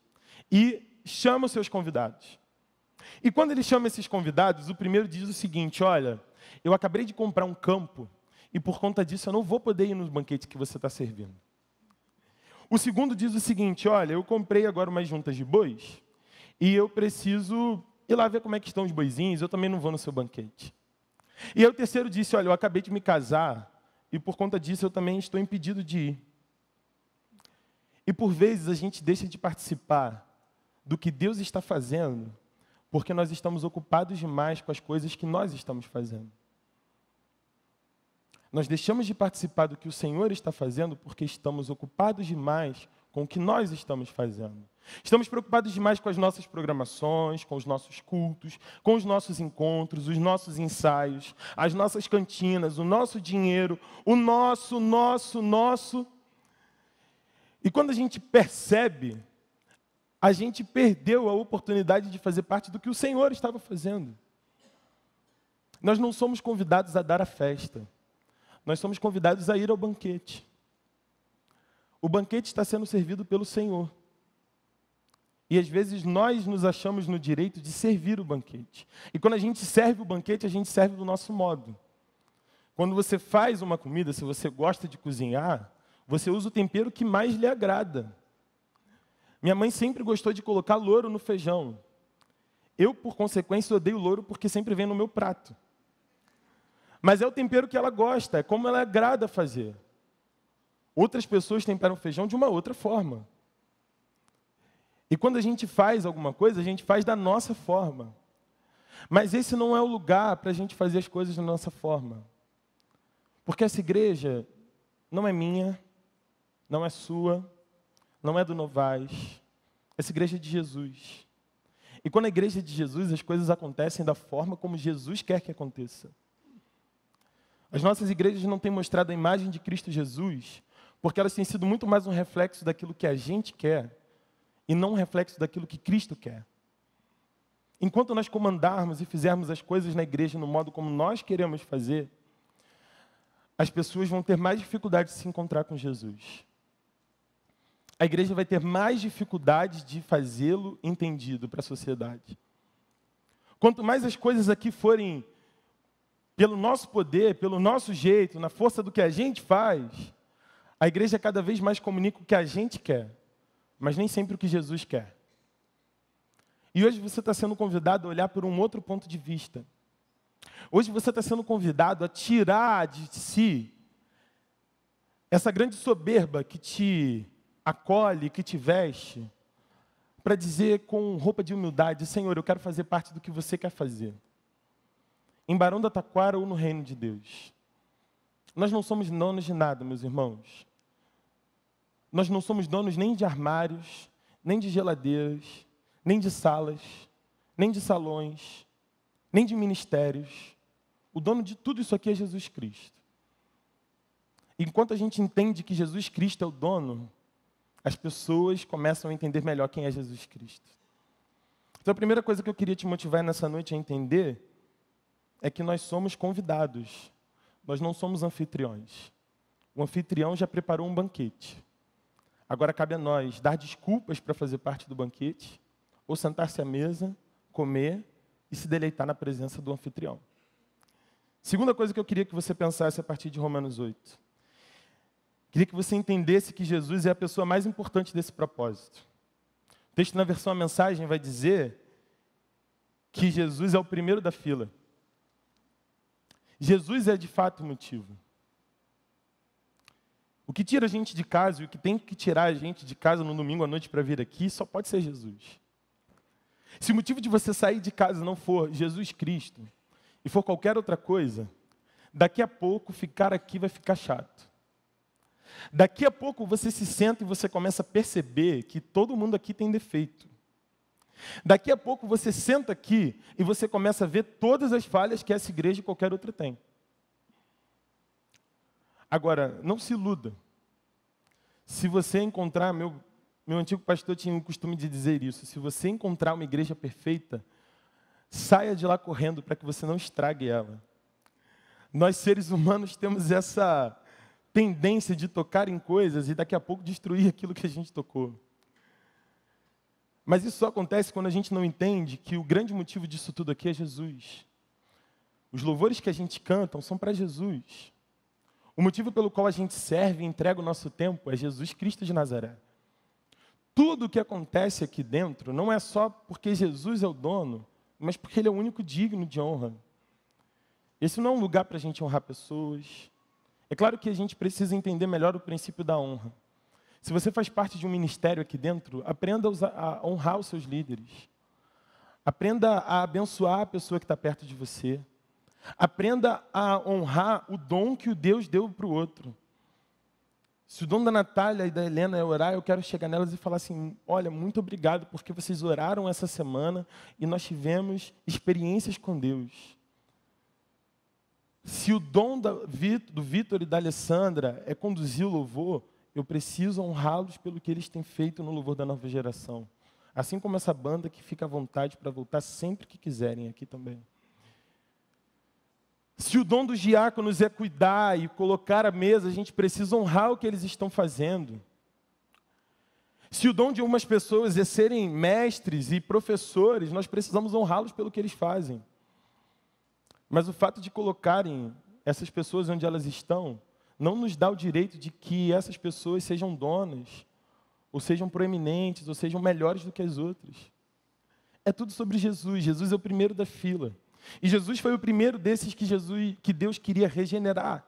S10: e chama os seus convidados. E quando ele chama esses convidados, o primeiro diz o seguinte: olha, eu acabei de comprar um campo e por conta disso eu não vou poder ir no banquete que você está servindo. O segundo diz o seguinte: olha, eu comprei agora umas juntas de bois e eu preciso ir lá ver como é que estão os boizinhos, eu também não vou no seu banquete. E aí o terceiro disse: olha, eu acabei de me casar e por conta disso eu também estou impedido de ir. E por vezes a gente deixa de participar do que Deus está fazendo porque nós estamos ocupados demais com as coisas que nós estamos fazendo. Nós deixamos de participar do que o Senhor está fazendo porque estamos ocupados demais com o que nós estamos fazendo. Estamos preocupados demais com as nossas programações, com os nossos cultos, com os nossos encontros, os nossos ensaios, as nossas cantinas, o nosso dinheiro, o nosso. E quando a gente percebe, a gente perdeu a oportunidade de fazer parte do que o Senhor estava fazendo. Nós não somos convidados a dar a festa. Nós somos convidados a ir ao banquete. O banquete está sendo servido pelo Senhor. E às vezes nós nos achamos no direito de servir o banquete. E quando a gente serve o banquete, a gente serve do nosso modo. Quando você faz uma comida, se você gosta de cozinhar, você usa o tempero que mais lhe agrada. Minha mãe sempre gostou de colocar louro no feijão. Eu, por consequência, odeio louro porque sempre vem no meu prato. Mas é o tempero que ela gosta, é como ela agrada fazer. Outras pessoas temperam feijão de uma outra forma. E quando a gente faz alguma coisa, a gente faz da nossa forma. Mas esse não é o lugar para a gente fazer as coisas da nossa forma. Porque essa igreja não é minha, não é sua, não é do Novais. Essa igreja é de Jesus. E quando a igreja é de Jesus, as coisas acontecem da forma como Jesus quer que aconteça. As nossas igrejas não têm mostrado a imagem de Cristo Jesus, porque elas têm sido muito mais um reflexo daquilo que a gente quer, e não um reflexo daquilo que Cristo quer. Enquanto nós comandarmos e fizermos as coisas na igreja no modo como nós queremos fazer, as pessoas vão ter mais dificuldade de se encontrar com Jesus. A igreja vai ter mais dificuldade de fazê-lo entendido para a sociedade. Quanto mais as coisas aqui forem pelo nosso poder, pelo nosso jeito, na força do que a gente faz, a igreja cada vez mais comunica o que a gente quer, mas nem sempre o que Jesus quer. E hoje você está sendo convidado a olhar por um outro ponto de vista. Hoje você está sendo convidado a tirar de si essa grande soberba que te acolhe, que te veste, para dizer com roupa de humildade: Senhor, eu quero fazer parte do que você quer fazer. Em Barão da Taquara ou no reino de Deus. Nós não somos donos de nada, meus irmãos. Nós não somos donos nem de armários, nem de geladeiras, nem de salas, nem de salões, nem de ministérios. O dono de tudo isso aqui é Jesus Cristo. Enquanto a gente entende que Jesus Cristo é o dono, as pessoas começam a entender melhor quem é Jesus Cristo. Então a primeira coisa que eu queria te motivar nessa noite a entender é que nós somos convidados, nós não somos anfitriões. O anfitrião já preparou um banquete. Agora cabe a nós dar desculpas para fazer parte do banquete, ou sentar-se à mesa, comer e se deleitar na presença do anfitrião. Segunda coisa que eu queria que você pensasse a partir de Romanos 8. Queria que você entendesse que Jesus é a pessoa mais importante desse propósito. O texto na versão A Mensagem vai dizer que Jesus é o primeiro da fila. Jesus é de fato o motivo. O que tira a gente de casa e o que tem que tirar a gente de casa no domingo à noite para vir aqui só pode ser Jesus. Se o motivo de você sair de casa não for Jesus Cristo e for qualquer outra coisa, daqui a pouco ficar aqui vai ficar chato. Daqui a pouco você se senta e você começa a perceber que todo mundo aqui tem defeito. Daqui a pouco você senta aqui e você começa a ver todas as falhas que essa igreja e qualquer outra tem. Agora, não se iluda. Se você encontrar, meu antigo pastor tinha o costume de dizer isso, se você encontrar uma igreja perfeita, saia de lá correndo para que você não estrague ela. Nós, seres humanos, temos essa tendência de tocar em coisas e daqui a pouco destruir aquilo que a gente tocou. Mas isso só acontece quando a gente não entende que o grande motivo disso tudo aqui é Jesus. Os louvores que a gente canta são para Jesus. O motivo pelo qual a gente serve e entrega o nosso tempo é Jesus Cristo de Nazaré. Tudo o que acontece aqui dentro não é só porque Jesus é o dono, mas porque Ele é o único digno de honra. Esse não é um lugar para a gente honrar pessoas. É claro que a gente precisa entender melhor o princípio da honra. Se você faz parte de um ministério aqui dentro, aprenda a honrar os seus líderes. Aprenda a abençoar a pessoa que está perto de você. Aprenda a honrar o dom que o Deus deu para o outro. Se o dom da Natália e da Helena é orar, eu quero chegar nelas e falar assim, olha, muito obrigado porque vocês oraram essa semana e nós tivemos experiências com Deus. Se o dom do Vitor e da Alessandra é conduzir o louvor, eu preciso honrá-los pelo que eles têm feito no louvor da nova geração. Assim como essa banda que fica à vontade para voltar sempre que quiserem aqui também. Se o dom dos diáconos é cuidar e colocar a mesa, a gente precisa honrar o que eles estão fazendo. Se o dom de algumas pessoas é serem mestres e professores, nós precisamos honrá-los pelo que eles fazem. Mas o fato de colocarem essas pessoas onde elas estão, não nos dá o direito de que essas pessoas sejam donas, ou sejam proeminentes, ou sejam melhores do que as outras. É tudo sobre Jesus. Jesus é o primeiro da fila. E Jesus foi o primeiro desses que Deus queria regenerar.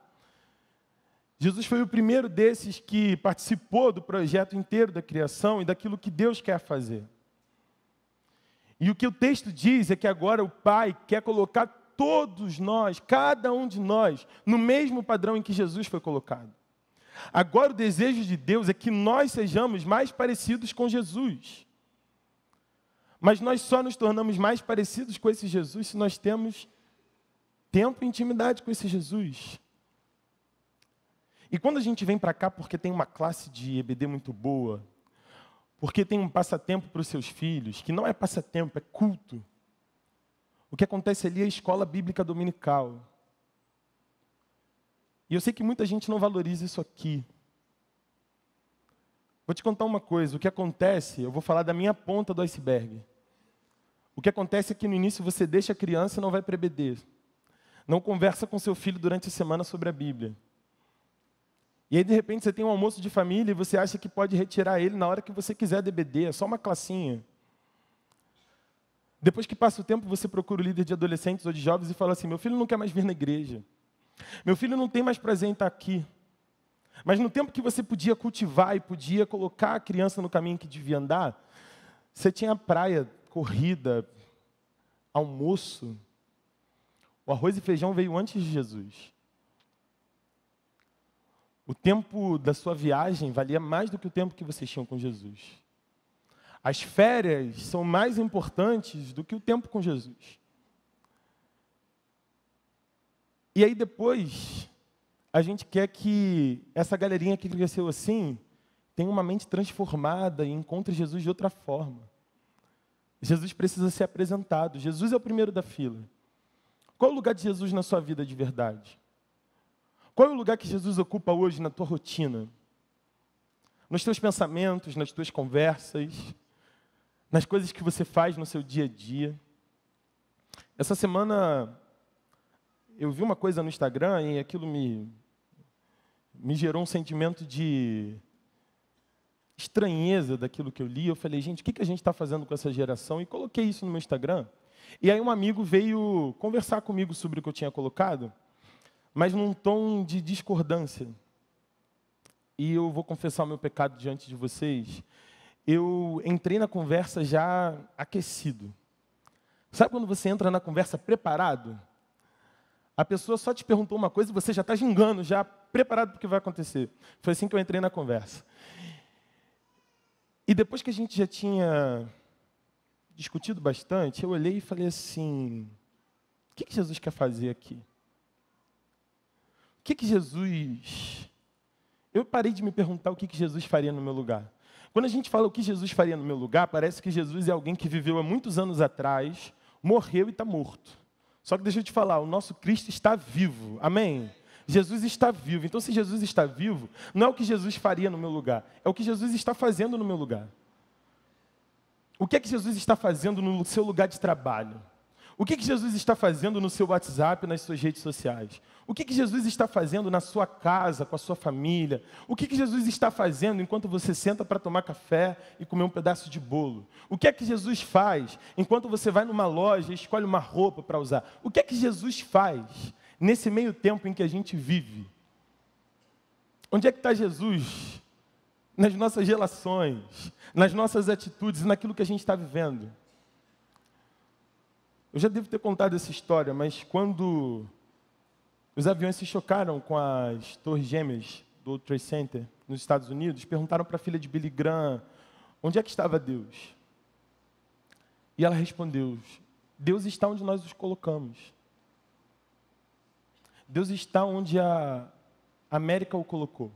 S10: Jesus foi o primeiro desses que participou do projeto inteiro da criação e daquilo que Deus quer fazer. E o que o texto diz é que agora o Pai quer colocar todos nós, cada um de nós, no mesmo padrão em que Jesus foi colocado. Agora o desejo de Deus é que nós sejamos mais parecidos com Jesus. Mas nós só nos tornamos mais parecidos com esse Jesus se nós temos tempo e intimidade com esse Jesus. E quando a gente vem para cá porque tem uma classe de EBD muito boa, porque tem um passatempo para os seus filhos, que não é passatempo, é culto. O que acontece ali é a escola bíblica dominical. E eu sei que muita gente não valoriza isso aqui. Vou te contar uma coisa, o que acontece, eu vou falar da minha ponta do iceberg. O que acontece é que no início você deixa a criança e não vai para EBD. Não conversa com seu filho durante a semana sobre a Bíblia. E aí, de repente, você tem um almoço de família e você acha que pode retirar ele na hora que você quiser do EBD, é só uma classinha. Depois que passa o tempo, você procura o líder de adolescentes ou de jovens e fala assim, meu filho não quer mais vir na igreja. Meu filho não tem mais prazer em estar aqui. Mas no tempo que você podia cultivar e podia colocar a criança no caminho que devia andar, você tinha praia, corrida, almoço. O arroz e feijão veio antes de Jesus. O tempo da sua viagem valia mais do que o tempo que vocês tinham com Jesus. As férias são mais importantes do que o tempo com Jesus. E aí depois, a gente quer que essa galerinha que cresceu assim tenha uma mente transformada e encontre Jesus de outra forma. Jesus precisa ser apresentado. Jesus é o primeiro da fila. Qual é o lugar de Jesus na sua vida de verdade? Qual é o lugar que Jesus ocupa hoje na tua rotina? Nos teus pensamentos, nas tuas conversas, nas coisas que você faz no seu dia a dia. Essa semana eu vi uma coisa no Instagram e aquilo me gerou um sentimento de estranheza daquilo que eu li. Eu falei, gente, o que a gente está fazendo com essa geração? E coloquei isso no meu Instagram. E aí um amigo veio conversar comigo sobre o que eu tinha colocado, mas num tom de discordância. E eu vou confessar o meu pecado diante de vocês. Eu entrei na conversa já aquecido. Sabe quando você entra na conversa preparado? A pessoa só te perguntou uma coisa e você já está gingando, já preparado para o que vai acontecer. Foi assim que eu entrei na conversa. E depois que a gente já tinha discutido bastante, eu olhei e falei assim, o que Jesus quer fazer aqui? O que Jesus... Eu parei de me perguntar o que Jesus faria no meu lugar. Quando a gente fala o que Jesus faria no meu lugar, parece que Jesus é alguém que viveu há muitos anos atrás, morreu e está morto. Só que deixa eu te falar, o nosso Cristo está vivo. Amém? Jesus está vivo. Então, se Jesus está vivo, não é o que Jesus faria no meu lugar, é o que Jesus está fazendo no meu lugar. O que é que Jesus está fazendo no seu lugar de trabalho? O que Jesus está fazendo no seu WhatsApp, nas suas redes sociais? O que Jesus está fazendo na sua casa, com a sua família? O que Jesus está fazendo enquanto você senta para tomar café e comer um pedaço de bolo? O que é que Jesus faz enquanto você vai numa loja e escolhe uma roupa para usar? O que é que Jesus faz nesse meio tempo em que a gente vive? Onde é que está Jesus? Nas nossas relações, nas nossas atitudes, naquilo que a gente está vivendo. Eu já devo ter contado essa história, mas quando os aviões se chocaram com as torres gêmeas do World Trade Center nos Estados Unidos, perguntaram para a filha de Billy Graham, onde é que estava Deus? E ela respondeu, Deus está onde nós os colocamos. Deus está onde a América o colocou.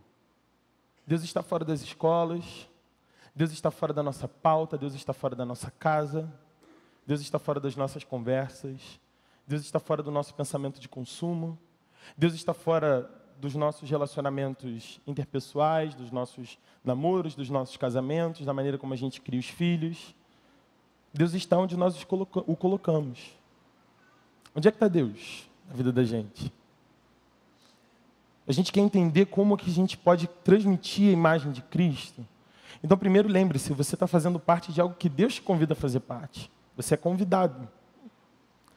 S10: Deus está fora das escolas, Deus está fora da nossa pauta, Deus está fora da nossa casa, Deus está fora das nossas conversas, Deus está fora do nosso pensamento de consumo, Deus está fora dos nossos relacionamentos interpessoais, dos nossos namoros, dos nossos casamentos, da maneira como a gente cria os filhos. Deus está onde nós o colocamos. Onde é que está Deus na vida da gente? A gente quer entender como que a gente pode transmitir a imagem de Cristo. Então, primeiro, lembre-se, você está fazendo parte de algo que Deus te convida a fazer parte. Você é convidado.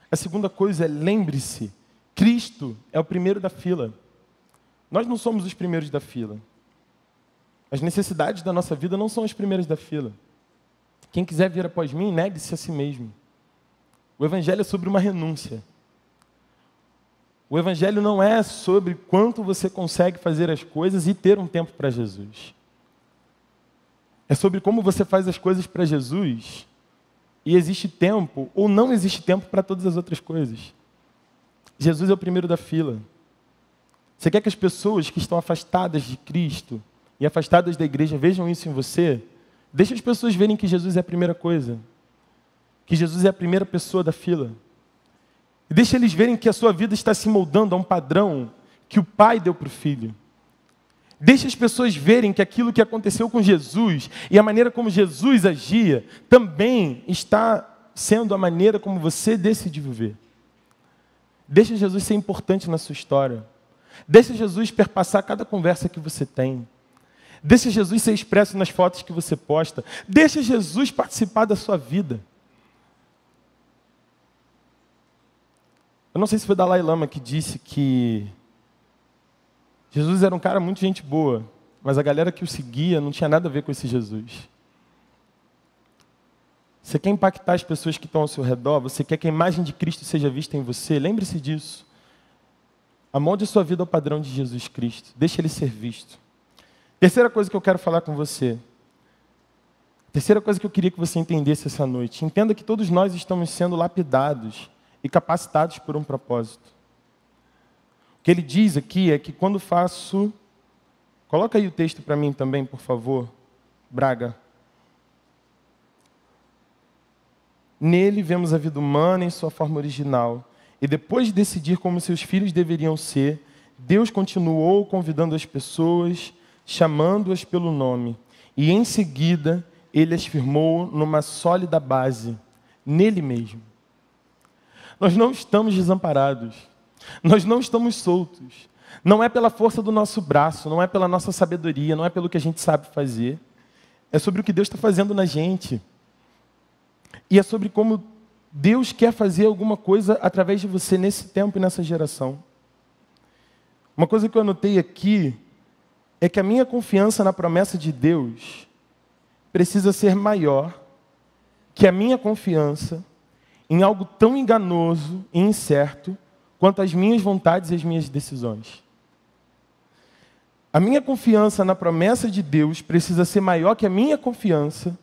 S10: A segunda coisa é, lembre-se, Cristo é o primeiro da fila. Nós não somos os primeiros da fila. As necessidades da nossa vida não são as primeiras da fila. Quem quiser vir após mim, negue-se a si mesmo. O Evangelho é sobre uma renúncia. O Evangelho não é sobre quanto você consegue fazer as coisas e ter um tempo para Jesus. É sobre como você faz as coisas para Jesus e existe tempo ou não existe tempo para todas as outras coisas. Jesus é o primeiro da fila. Você quer que as pessoas que estão afastadas de Cristo e afastadas da igreja vejam isso em você? Deixa as pessoas verem que Jesus é a primeira coisa. Que Jesus é a primeira pessoa da fila. E deixa eles verem que a sua vida está se moldando a um padrão que o Pai deu para o Filho. Deixa as pessoas verem que aquilo que aconteceu com Jesus e a maneira como Jesus agia também está sendo a maneira como você decide viver. Deixa Jesus ser importante na sua história. Deixa Jesus perpassar cada conversa que você tem. Deixa Jesus ser expresso nas fotos que você posta. Deixa Jesus participar da sua vida. Eu não sei se foi Dalai Lama que disse que Jesus era um cara muito gente boa, mas a galera que o seguia não tinha nada a ver com esse Jesus. Você quer impactar as pessoas que estão ao seu redor, você quer que a imagem de Cristo seja vista em você, lembre-se disso. Amolde a sua vida ao padrão de Jesus Cristo, deixe ele ser visto. Terceira coisa que eu quero falar com você. Terceira coisa que eu queria que você entendesse essa noite. Entenda que todos nós estamos sendo lapidados e capacitados por um propósito. O que ele diz aqui é que quando faço... Coloca aí o texto para mim também, por favor, Braga. Nele vemos a vida humana em sua forma original. E depois de decidir como seus filhos deveriam ser, Deus continuou convidando as pessoas, chamando-as pelo nome. E em seguida, ele as firmou numa sólida base, nele mesmo. Nós não estamos desamparados. Nós não estamos soltos. Não é pela força do nosso braço, não é pela nossa sabedoria, não é pelo que a gente sabe fazer. É sobre o que Deus está fazendo na gente. E é sobre como Deus quer fazer alguma coisa através de você nesse tempo e nessa geração. Uma coisa que eu anotei aqui é que a minha confiança na promessa de Deus precisa ser maior que a minha confiança em algo tão enganoso e incerto quanto as minhas vontades e as minhas decisões. A minha confiança na promessa de Deus precisa ser maior que a minha confiança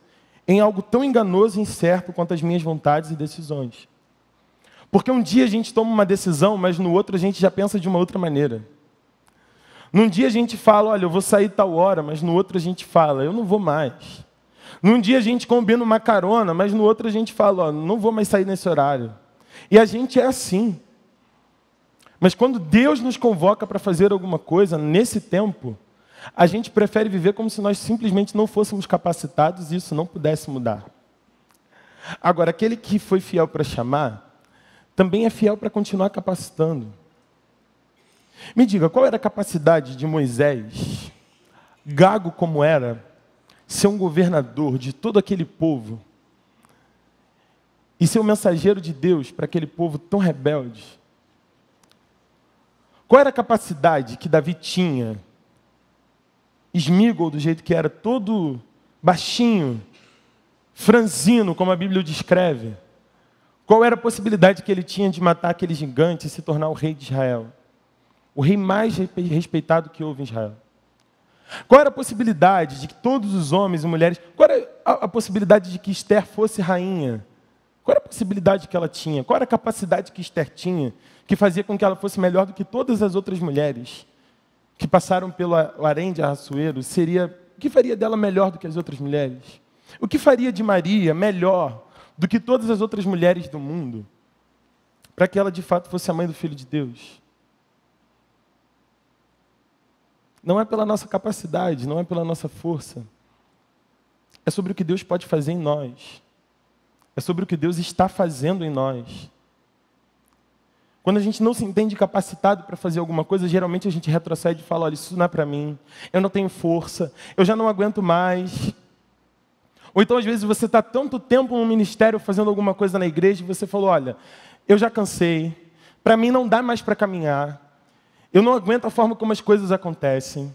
S10: em algo tão enganoso e incerto quanto as minhas vontades e decisões. Porque um dia a gente toma uma decisão, mas no outro a gente já pensa de uma outra maneira. Num dia a gente fala, olha, eu vou sair tal hora, mas no outro a gente fala, eu não vou mais. Num dia a gente combina uma carona, mas no outro a gente fala, ó, não vou mais sair nesse horário. E a gente é assim. Mas quando Deus nos convoca para fazer alguma coisa, nesse tempo, a gente prefere viver como se nós simplesmente não fôssemos capacitados e isso não pudesse mudar. Agora, aquele que foi fiel para chamar, também é fiel para continuar capacitando. Me diga, qual era a capacidade de Moisés, gago como era, ser um governador de todo aquele povo e ser um mensageiro de Deus para aquele povo tão rebelde? Qual era a capacidade que Davi tinha, Esmígol do jeito que era, todo baixinho, franzino, como a Bíblia o descreve? Qual era a possibilidade que ele tinha de matar aquele gigante e se tornar o rei de Israel? O rei mais respeitado que houve em Israel. Qual era a possibilidade de que todos os homens e mulheres... Qual era a possibilidade de que Esther fosse rainha? Qual era a possibilidade que ela tinha? Qual era a capacidade que Esther tinha que fazia com que ela fosse melhor do que todas as outras mulheres que passaram pelo harém de Ahassuero? O que faria dela melhor do que as outras mulheres? O que faria de Maria melhor do que todas as outras mulheres do mundo para que ela de fato fosse a mãe do Filho de Deus? Não é pela nossa capacidade, não é pela nossa força. É sobre o que Deus pode fazer em nós. É sobre o que Deus está fazendo em nós. Quando a gente não se entende capacitado para fazer alguma coisa, geralmente a gente retrocede e fala, olha, isso não é para mim, eu não tenho força, eu já não aguento mais. Ou então, às vezes, você está tanto tempo no ministério fazendo alguma coisa na igreja e você falou, olha, eu já cansei, para mim não dá mais para caminhar, eu não aguento a forma como as coisas acontecem.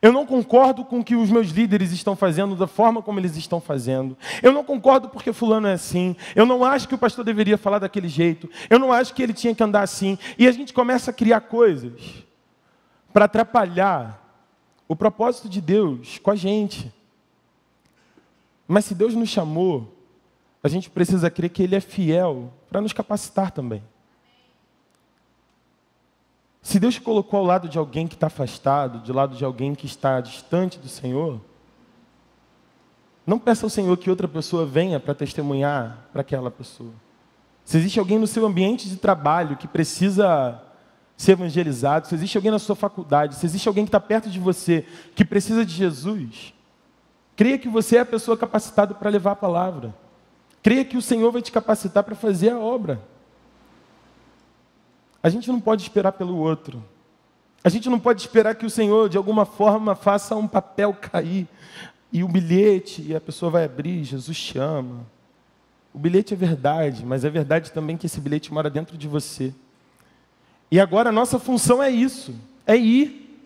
S10: Eu não concordo com o que os meus líderes estão fazendo, da forma como eles estão fazendo. Eu não concordo porque fulano é assim. Eu não acho que o pastor deveria falar daquele jeito. Eu não acho que ele tinha que andar assim. E a gente começa a criar coisas para atrapalhar o propósito de Deus com a gente. Mas se Deus nos chamou, a gente precisa crer que Ele é fiel para nos capacitar também. Se Deus te colocou ao lado de alguém que está afastado, do lado de alguém que está distante do Senhor, não peça ao Senhor que outra pessoa venha para testemunhar para aquela pessoa. Se existe alguém no seu ambiente de trabalho que precisa ser evangelizado, se existe alguém na sua faculdade, se existe alguém que está perto de você que precisa de Jesus, creia que você é a pessoa capacitada para levar a palavra. Creia que o Senhor vai te capacitar para fazer a obra. A gente não pode esperar pelo outro. A gente não pode esperar que o Senhor, de alguma forma, faça um papel cair e o bilhete, e a pessoa vai abrir, Jesus chama. O bilhete é verdade, mas é verdade também que esse bilhete mora dentro de você. E agora a nossa função é isso, é ir.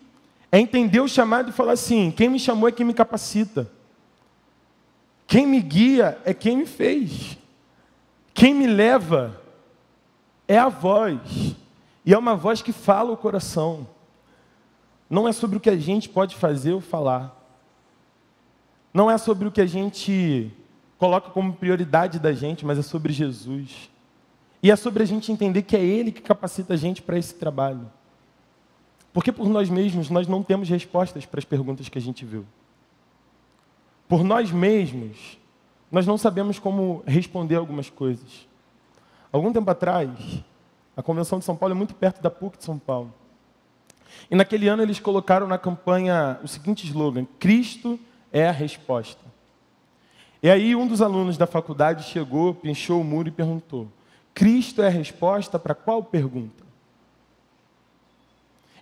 S10: É entender o chamado e falar assim, quem me chamou é quem me capacita. Quem me guia é quem me fez. Quem me leva é a voz. E é uma voz que fala o coração. Não é sobre o que a gente pode fazer ou falar. Não é sobre o que a gente coloca como prioridade da gente, mas é sobre Jesus. E é sobre a gente entender que é Ele que capacita a gente para esse trabalho. Porque por nós mesmos nós não temos respostas para as perguntas que a gente viu. Por nós mesmos, nós não sabemos como responder algumas coisas. Algum tempo atrás, a Convenção de São Paulo é muito perto da PUC de São Paulo. E naquele ano eles colocaram na campanha o seguinte slogan: Cristo é a resposta. E aí um dos alunos da faculdade chegou, pinchou o muro e perguntou: Cristo é a resposta para qual pergunta?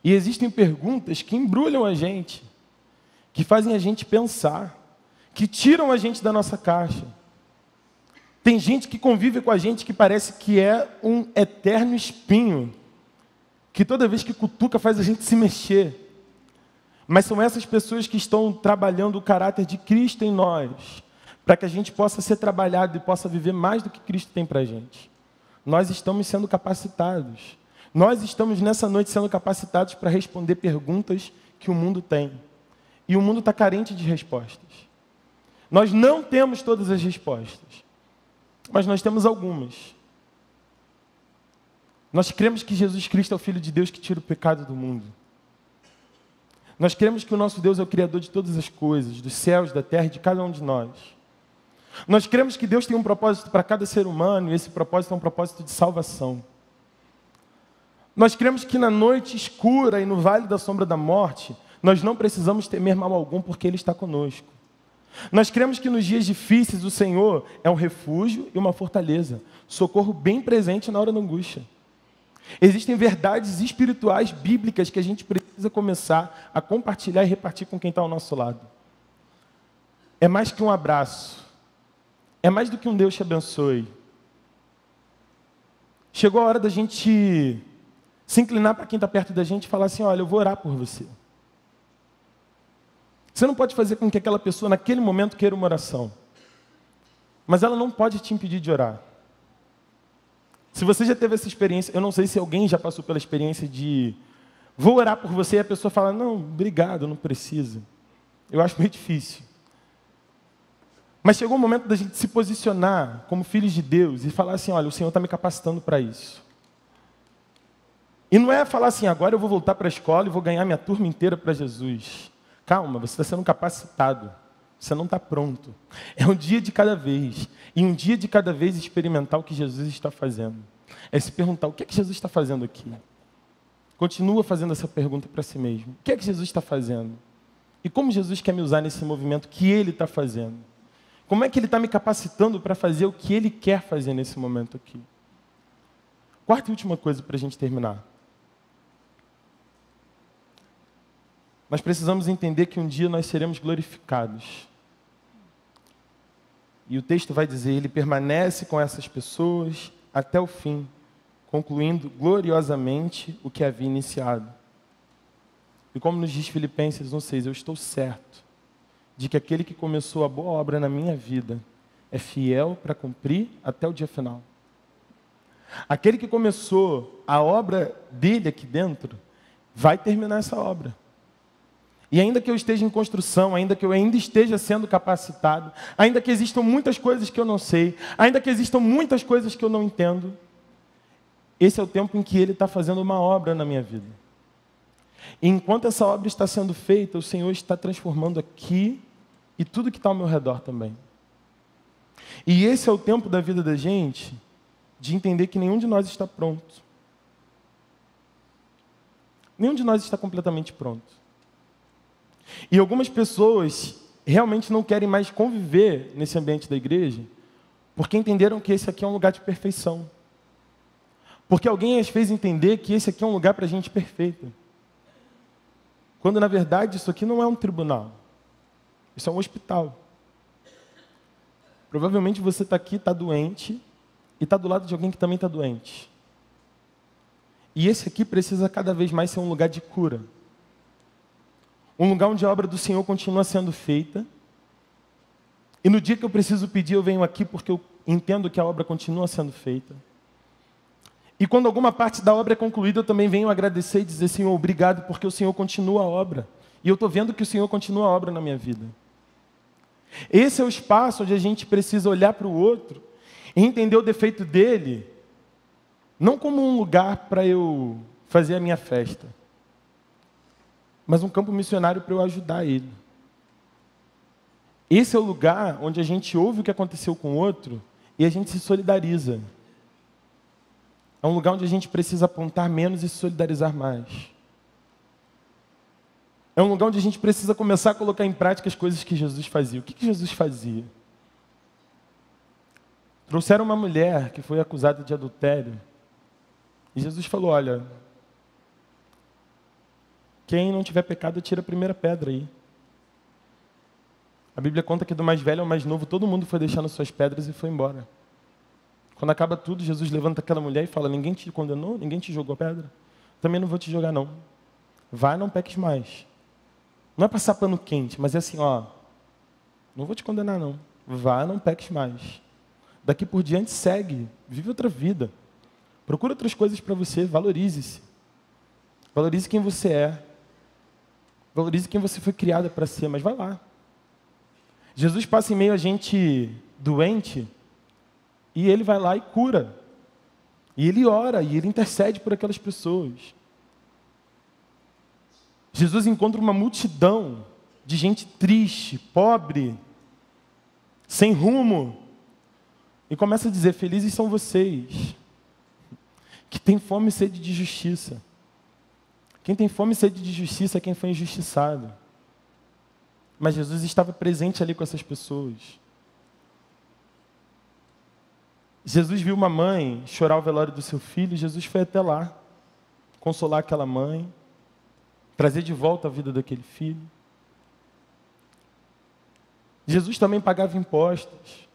S10: E existem perguntas que embrulham a gente, que fazem a gente pensar, que tiram a gente da nossa caixa. Tem gente que convive com a gente que parece que é um eterno espinho, que toda vez que cutuca faz a gente se mexer. Mas são essas pessoas que estão trabalhando o caráter de Cristo em nós, para que a gente possa ser trabalhado e possa viver mais do que Cristo tem para a gente. Nós estamos sendo capacitados. Nós estamos nessa noite sendo capacitados para responder perguntas que o mundo tem. E o mundo está carente de respostas. Nós não temos todas as respostas, mas nós temos algumas. Nós cremos que Jesus Cristo é o Filho de Deus que tira o pecado do mundo. Nós cremos que o nosso Deus é o Criador de todas as coisas, dos céus, da terra e de cada um de nós. Nós cremos que Deus tem um propósito para cada ser humano e esse propósito é um propósito de salvação. Nós cremos que na noite escura e no vale da sombra da morte, nós não precisamos temer mal algum porque Ele está conosco. Nós cremos que nos dias difíceis o Senhor é um refúgio e uma fortaleza, socorro bem presente na hora da angústia. Existem verdades espirituais bíblicas que a gente precisa começar a compartilhar e repartir com quem está ao nosso lado. É mais que um abraço. É mais do que um Deus te abençoe. Chegou a hora da gente se inclinar para quem está perto da gente e falar assim: olha, eu vou orar por você. Você não pode fazer com que aquela pessoa naquele momento queira uma oração, mas ela não pode te impedir de orar. Se você já teve essa experiência, eu não sei se alguém já passou pela experiência de vou orar por você e a pessoa fala: não, obrigado, não precisa. Eu acho meio difícil. Mas chegou o momento da gente se posicionar como filhos de Deus e falar assim: olha, o Senhor está me capacitando para isso. E não é falar assim: agora eu vou voltar para a escola e vou ganhar minha turma inteira para Jesus. Calma, você está sendo capacitado. Você não está pronto. É um dia de cada vez. E um dia de cada vez experimentar o que Jesus está fazendo. É se perguntar: o que é que Jesus está fazendo aqui? Continua fazendo essa pergunta para si mesmo. O que é que Jesus está fazendo? E como Jesus quer me usar nesse movimento que Ele está fazendo? Como é que Ele está me capacitando para fazer o que Ele quer fazer nesse momento aqui? Quarta e última coisa para a gente terminar. Nós precisamos entender que um dia nós seremos glorificados. E o texto vai dizer: Ele permanece com essas pessoas até o fim, concluindo gloriosamente o que havia iniciado. E como nos diz Filipenses 1,6, eu estou certo de que aquele que começou a boa obra na minha vida é fiel para cumprir até o dia final. Aquele que começou a obra dele aqui dentro vai terminar essa obra. E ainda que eu esteja em construção, ainda que eu ainda esteja sendo capacitado, ainda que existam muitas coisas que eu não sei, ainda que existam muitas coisas que eu não entendo, esse é o tempo em que Ele está fazendo uma obra na minha vida. E enquanto essa obra está sendo feita, o Senhor está transformando aqui e tudo que está ao meu redor também. E esse é o tempo da vida da gente de entender que nenhum de nós está pronto. Nenhum de nós está completamente pronto. E algumas pessoas realmente não querem mais conviver nesse ambiente da igreja porque entenderam que esse aqui é um lugar de perfeição. Porque alguém as fez entender que esse aqui é um lugar para gente perfeita. Quando, na verdade, isso aqui não é um tribunal. Isso é um hospital. Provavelmente você está aqui, está doente, e está do lado de alguém que também está doente. E esse aqui precisa cada vez mais ser um lugar de cura. Um lugar onde a obra do Senhor continua sendo feita. E no dia que eu preciso pedir, eu venho aqui porque eu entendo que a obra continua sendo feita. E quando alguma parte da obra é concluída, eu também venho agradecer e dizer: Senhor, obrigado, porque o Senhor continua a obra. E eu estou vendo que o Senhor continua a obra na minha vida. Esse é o espaço onde a gente precisa olhar para o outro e entender o defeito dele, não como um lugar para eu fazer a minha festa, mas um campo missionário para eu ajudar ele. Esse é o lugar onde a gente ouve o que aconteceu com o outro e a gente se solidariza. É um lugar onde a gente precisa apontar menos e se solidarizar mais. É um lugar onde a gente precisa começar a colocar em prática as coisas que Jesus fazia. O que Jesus fazia? Trouxeram uma mulher que foi acusada de adultério. E Jesus falou, olha, quem não tiver pecado, tira a primeira pedra aí. A Bíblia conta que do mais velho ao mais novo, todo mundo foi deixando suas pedras e foi embora. Quando acaba tudo, Jesus levanta aquela mulher e fala, ninguém te condenou? Ninguém te jogou pedra? Também não vou te jogar, não. Vai, não peques mais. Não é passar pano quente, mas é assim, ó, não vou te condenar, não. Vai, não peques mais. Daqui por diante, segue, vive outra vida. Procura outras coisas para você, valorize-se. Valorize quem você é. Valorize quem você foi criada para ser, mas vai lá. Jesus passa em meio a gente doente e ele vai lá e cura. E ele ora, e ele intercede por aquelas pessoas. Jesus encontra uma multidão de gente triste, pobre, sem rumo. E começa a dizer, felizes são vocês, que têm fome e sede de justiça. Quem tem fome e sede de justiça é quem foi injustiçado. Mas Jesus estava presente ali com essas pessoas. Jesus viu uma mãe chorar o velório do seu filho, e Jesus foi até lá, consolar aquela mãe, trazer de volta a vida daquele filho. Jesus também pagava impostos.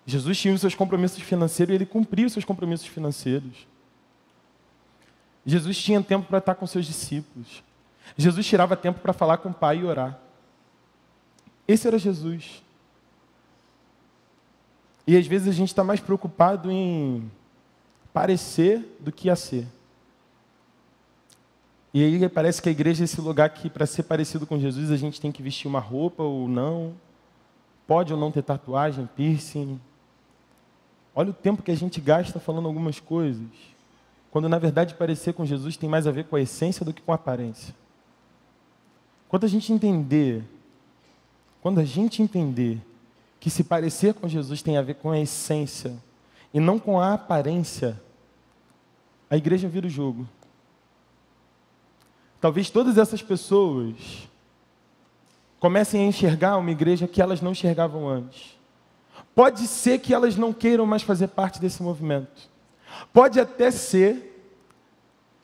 S10: Jesus tinha os seus compromissos financeiros e ele cumpria os seus compromissos financeiros. Jesus tinha tempo para estar com seus discípulos. Jesus tirava tempo para falar com o Pai e orar. Esse era Jesus. E às vezes a gente está mais preocupado em parecer do que a ser. E aí parece que a igreja é esse lugar que, para ser parecido com Jesus, a gente tem que vestir uma roupa ou não. Pode ou não ter tatuagem, piercing. Olha o tempo que a gente gasta falando algumas coisas. Quando, na verdade, parecer com Jesus tem mais a ver com a essência do que com a aparência. Quando a gente entender que se parecer com Jesus tem a ver com a essência e não com a aparência, a igreja vira o jogo. Talvez todas essas pessoas comecem a enxergar uma igreja que elas não enxergavam antes. Pode ser que elas não queiram mais fazer parte desse movimento. Pode até ser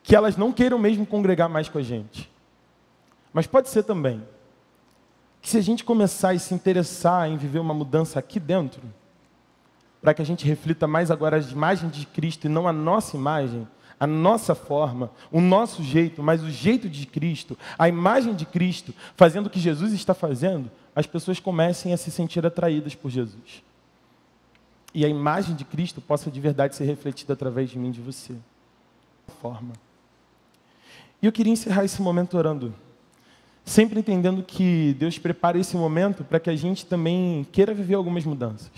S10: que elas não queiram mesmo congregar mais com a gente. Mas pode ser também que se a gente começar a se interessar em viver uma mudança aqui dentro, para que a gente reflita mais agora a imagem de Cristo e não a nossa imagem, a nossa forma, o nosso jeito, mas o jeito de Cristo, a imagem de Cristo, fazendo o que Jesus está fazendo, as pessoas comecem a se sentir atraídas por Jesus. E a imagem de Cristo possa de verdade ser refletida através de mim, de você. E eu queria encerrar esse momento orando, sempre entendendo que Deus prepara esse momento para que a gente também queira viver algumas mudanças.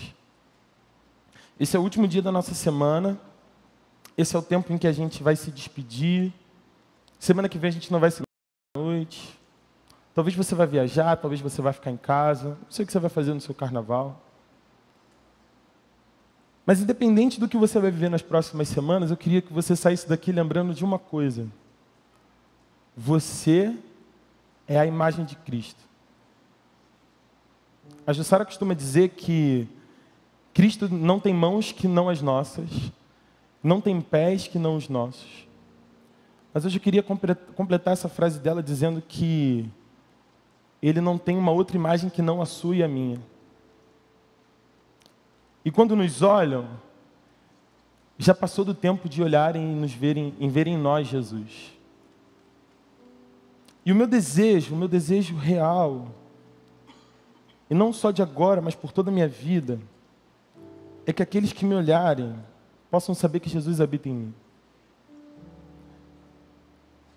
S10: Esse é o último dia da nossa semana. Esse é o tempo em que a gente vai se despedir. Semana que vem a gente não vai se à noite. Talvez você vai viajar, talvez você vai ficar em casa. Não sei o que você vai fazer no seu carnaval. Mas independente do que você vai viver nas próximas semanas, eu queria que você saísse daqui lembrando de uma coisa. Você é a imagem de Cristo. A Jussara costuma dizer que Cristo não tem mãos que não as nossas, não tem pés que não os nossos. Mas hoje eu queria completar essa frase dela dizendo que Ele não tem uma outra imagem que não a sua e a minha. E quando nos olham, já passou do tempo de olharem e nos verem em nós Jesus. E o meu desejo real, e não só de agora, mas por toda a minha vida, é que aqueles que me olharem possam saber que Jesus habita em mim.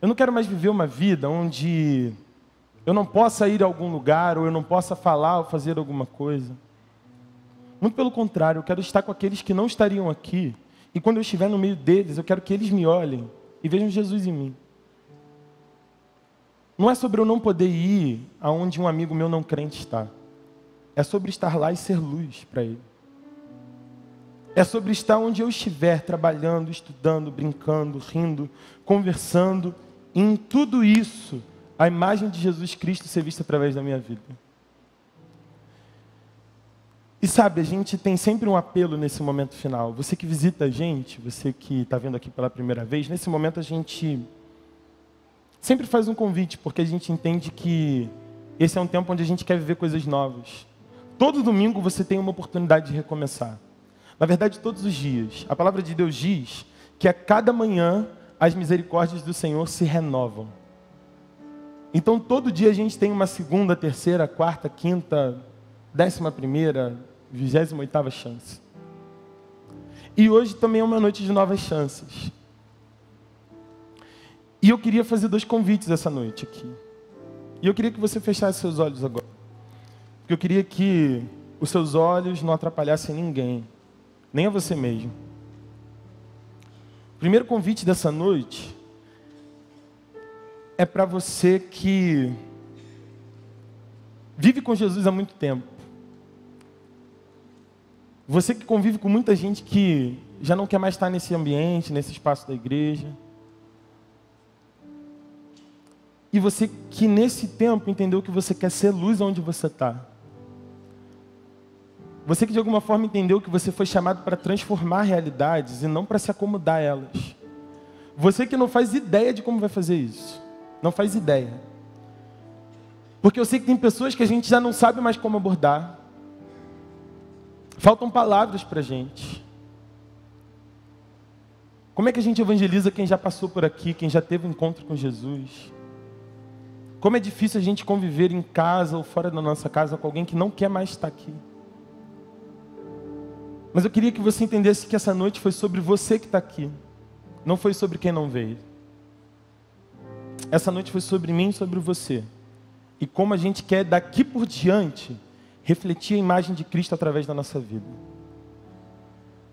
S10: Eu não quero mais viver uma vida onde eu não possa ir a algum lugar, ou eu não possa falar ou fazer alguma coisa. Muito pelo contrário, eu quero estar com aqueles que não estariam aqui, e quando eu estiver no meio deles, eu quero que eles me olhem e vejam Jesus em mim. Não é sobre eu não poder ir aonde um amigo meu não crente está. É sobre estar lá e ser luz para ele. É sobre estar onde eu estiver, trabalhando, estudando, brincando, rindo, conversando. E em tudo isso, a imagem de Jesus Cristo ser vista através da minha vida. E sabe, a gente tem sempre um apelo nesse momento final. Você que visita a gente, você que está vendo aqui pela primeira vez, nesse momento a gente sempre faz um convite, porque a gente entende que esse é um tempo onde a gente quer viver coisas novas. Todo domingo você tem uma oportunidade de recomeçar. Na verdade, todos os dias. A palavra de Deus diz que a cada manhã as misericórdias do Senhor se renovam. Então, todo dia a gente tem uma segunda, terceira, quarta, quinta, 11ª, 28ª chance. E hoje também é uma noite de novas chances. E eu queria fazer 2 convites essa noite aqui. E eu queria que você fechasse seus olhos agora. Porque eu queria que os seus olhos não atrapalhassem ninguém, nem a você mesmo. O primeiro convite dessa noite é para você que vive com Jesus há muito tempo. Você que convive com muita gente que já não quer mais estar nesse ambiente, nesse espaço da igreja. E você que nesse tempo entendeu que você quer ser luz onde você está. Você que de alguma forma entendeu que você foi chamado para transformar realidades e não para se acomodar a elas. Você que não faz ideia de como vai fazer isso. Não faz ideia. Porque eu sei que tem pessoas que a gente já não sabe mais como abordar. Faltam palavras para a gente. Como é que a gente evangeliza quem já passou por aqui, quem já teve um encontro com Jesus? Como é difícil a gente conviver em casa ou fora da nossa casa com alguém que não quer mais estar aqui. Mas eu queria que você entendesse que essa noite foi sobre você que está aqui. Não foi sobre quem não veio. Essa noite foi sobre mim e sobre você. E como a gente quer daqui por diante refletir a imagem de Cristo através da nossa vida.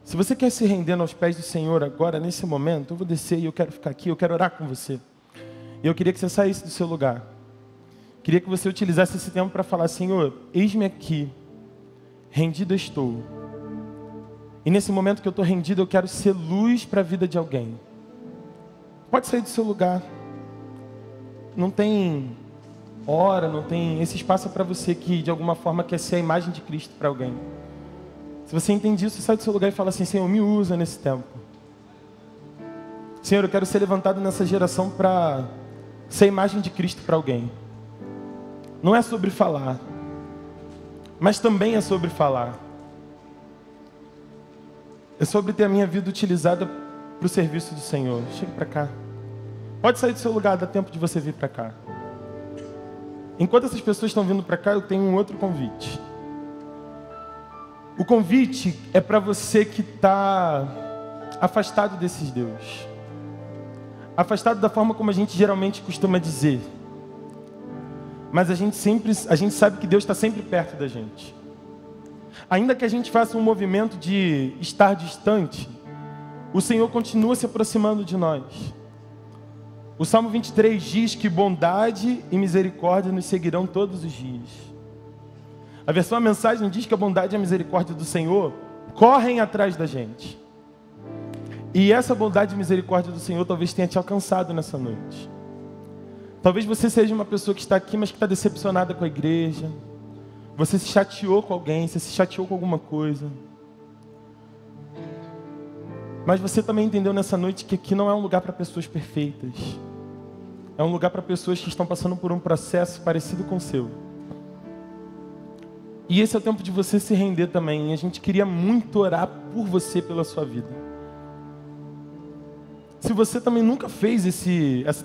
S10: Se você quer se render aos pés do Senhor agora, nesse momento, eu vou descer e eu quero ficar aqui, eu quero orar com você. E eu queria que você saísse do seu lugar. Queria que você utilizasse esse tempo para falar: Senhor, eis-me aqui, rendido estou. E nesse momento que eu estou rendido, eu quero ser luz para a vida de alguém. Pode sair do seu lugar. Não tem hora, não tem... Esse espaço é para você que de alguma forma quer ser a imagem de Cristo para alguém. Se você entende isso, sai do seu lugar e fala assim: Senhor, me usa nesse tempo. Senhor, eu quero ser levantado nessa geração para ser a imagem de Cristo para alguém. Não é sobre falar, mas também é sobre falar. É sobre ter a minha vida utilizada para o serviço do Senhor. Chega para cá. Pode sair do seu lugar, dá tempo de você vir para cá. Enquanto essas pessoas estão vindo para cá, eu tenho um outro convite. O convite é para você que está afastado desses Deus. Afastado da forma como a gente geralmente costuma dizer. Mas a gente sabe que Deus está sempre perto da gente. Ainda que a gente faça um movimento de estar distante, o Senhor continua se aproximando de nós. O Salmo 23 diz que bondade e misericórdia nos seguirão todos os dias. A versão A Mensagem diz que a bondade e a misericórdia do Senhor correm atrás da gente. E essa bondade e misericórdia do Senhor talvez tenha te alcançado nessa noite. Talvez você seja uma pessoa que está aqui, mas que está decepcionada com a igreja. Você se chateou com alguém, você se chateou com alguma coisa. Mas você também entendeu nessa noite que aqui não é um lugar para pessoas perfeitas. É um lugar para pessoas que estão passando por um processo parecido com o seu. E esse é o tempo de você se render também. E a gente queria muito orar por você, pela sua vida. Se você também nunca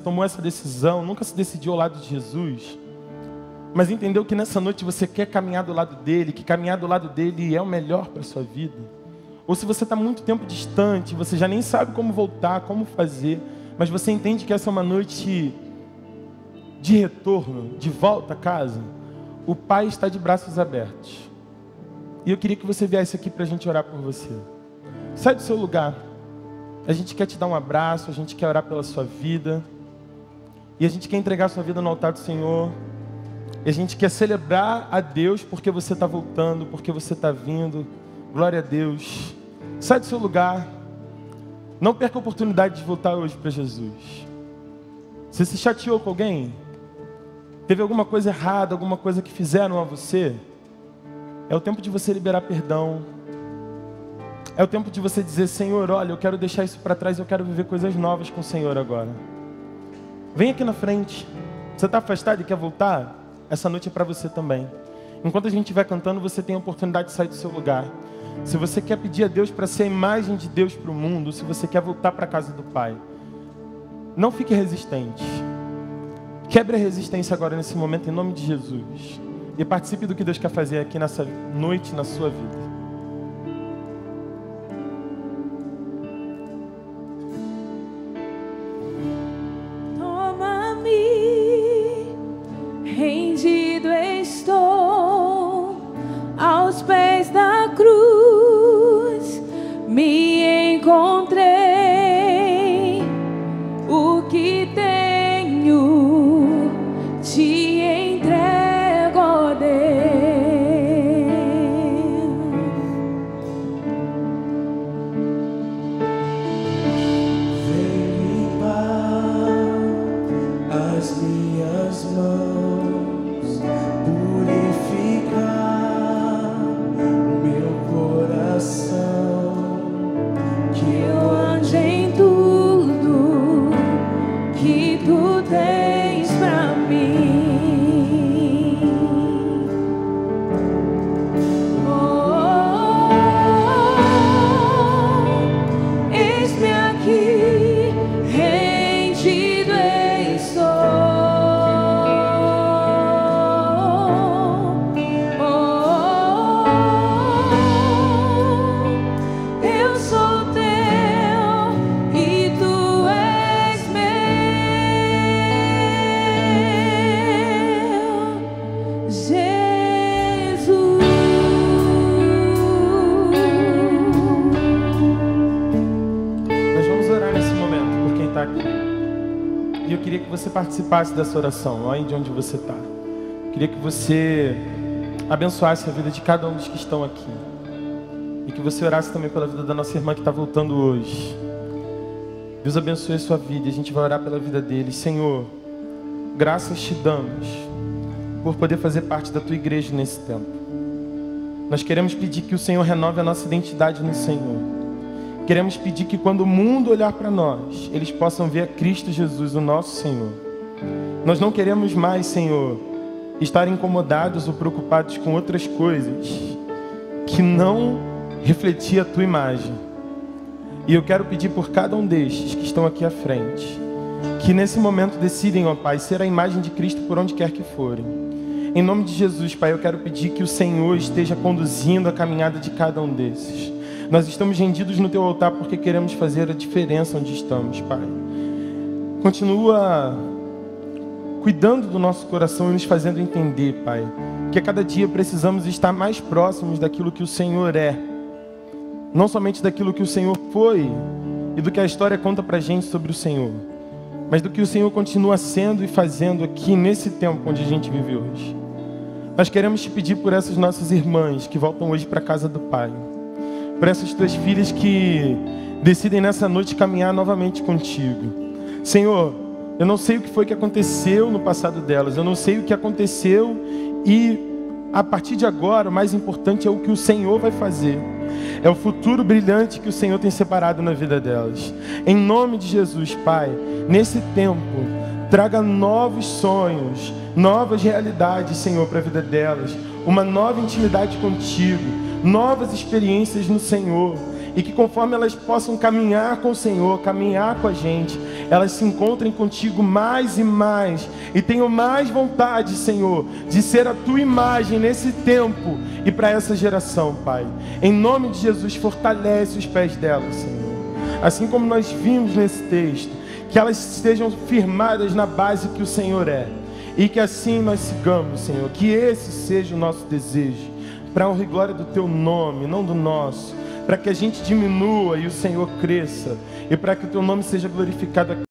S10: tomou essa decisão, nunca se decidiu ao lado de Jesus, mas entendeu que nessa noite você quer caminhar do lado dele, que caminhar do lado dele é o melhor para a sua vida. Ou se você está muito tempo distante, você já nem sabe como voltar, como fazer, mas você entende que essa é uma noite de retorno, de volta a casa, o Pai está de braços abertos. E eu queria que você viesse aqui para a gente orar por você. Sai do seu lugar. A gente quer te dar um abraço, a gente quer orar pela sua vida. E a gente quer entregar a sua vida no altar do Senhor. E a gente quer celebrar a Deus porque você está voltando, porque você está vindo. Glória a Deus. Sai do seu lugar. Não perca a oportunidade de voltar hoje para Jesus. Você se chateou com alguém? Teve alguma coisa errada, alguma coisa que fizeram a você? É o tempo de você liberar perdão. É o tempo de você dizer, Senhor, olha, eu quero deixar isso para trás, eu quero viver coisas novas com o Senhor agora. Vem aqui na frente. Você está afastado e quer voltar? Essa noite é para você também. Enquanto a gente estiver cantando, você tem a oportunidade de sair do seu lugar. Se você quer pedir a Deus para ser a imagem de Deus para o mundo, se você quer voltar para a casa do Pai, não fique resistente. Quebre a resistência agora nesse momento, em nome de Jesus. E participe do que Deus quer fazer aqui nessa noite, na sua vida.
S4: Rendido estou aos pés da cruz, me encontrei. O que tenho te entrego, ó Deus.
S22: Vem limpar as minhas mãos, purificar meu coração, que eu ande em tudo que tu tens pra mim. Eis-me aqui, rendido estou. Eu sou teu e tu és meu, Jesus.
S10: Nós vamos orar nesse momento por quem está aqui. E eu queria que você participasse dessa oração, lá de onde você está. Queria que você abençoasse a vida de cada um dos que estão aqui. E que você orasse também pela vida da nossa irmã que está voltando hoje. Deus abençoe a sua vida e a gente vai orar pela vida deles. Senhor, graças te damos por poder fazer parte da tua igreja nesse tempo. Nós queremos pedir que o Senhor renove a nossa identidade no Senhor. Queremos pedir que quando o mundo olhar para nós, eles possam ver a Cristo Jesus, o nosso Senhor. Nós não queremos mais, Senhor, estar incomodados ou preocupados com outras coisas que não refletir a tua imagem. E eu quero pedir por cada um destes que estão aqui à frente, que nesse momento decidem, ó Pai, ser a imagem de Cristo por onde quer que forem. Em nome de Jesus, Pai, eu quero pedir que o Senhor esteja conduzindo a caminhada de cada um desses. Nós estamos rendidos no teu altar porque queremos fazer a diferença onde estamos, Pai. Continua cuidando do nosso coração e nos fazendo entender, Pai, que a cada dia precisamos estar mais próximos daquilo que o Senhor é. Não somente daquilo que o Senhor foi e do que a história conta pra gente sobre o Senhor, mas do que o Senhor continua sendo e fazendo aqui nesse tempo onde a gente vive hoje. Nós queremos te pedir por essas nossas irmãs que voltam hoje para a casa do Pai, por essas tuas filhas que decidem nessa noite caminhar novamente contigo. Senhor, eu não sei o que foi que aconteceu no passado delas, eu não sei o que aconteceu e a partir de agora o mais importante é o que o Senhor vai fazer. É o futuro brilhante que o Senhor tem separado na vida delas. Em nome de Jesus, Pai, nesse tempo, traga novos sonhos, novas realidades, Senhor, para a vida delas. Uma nova intimidade contigo, novas experiências no Senhor. E que conforme elas possam caminhar com o Senhor, caminhar com a gente, elas se encontrem contigo mais e mais. E tenham mais vontade, Senhor, de ser a tua imagem nesse tempo e para essa geração, Pai. Em nome de Jesus, fortalece os pés delas, Senhor. Assim como nós vimos nesse texto, que elas estejam firmadas na base que o Senhor é. E que assim nós sigamos, Senhor. Que esse seja o nosso desejo, para a honra e glória do teu nome, não do nosso. Para que a gente diminua e o Senhor cresça. E para que o teu nome seja glorificado aqui.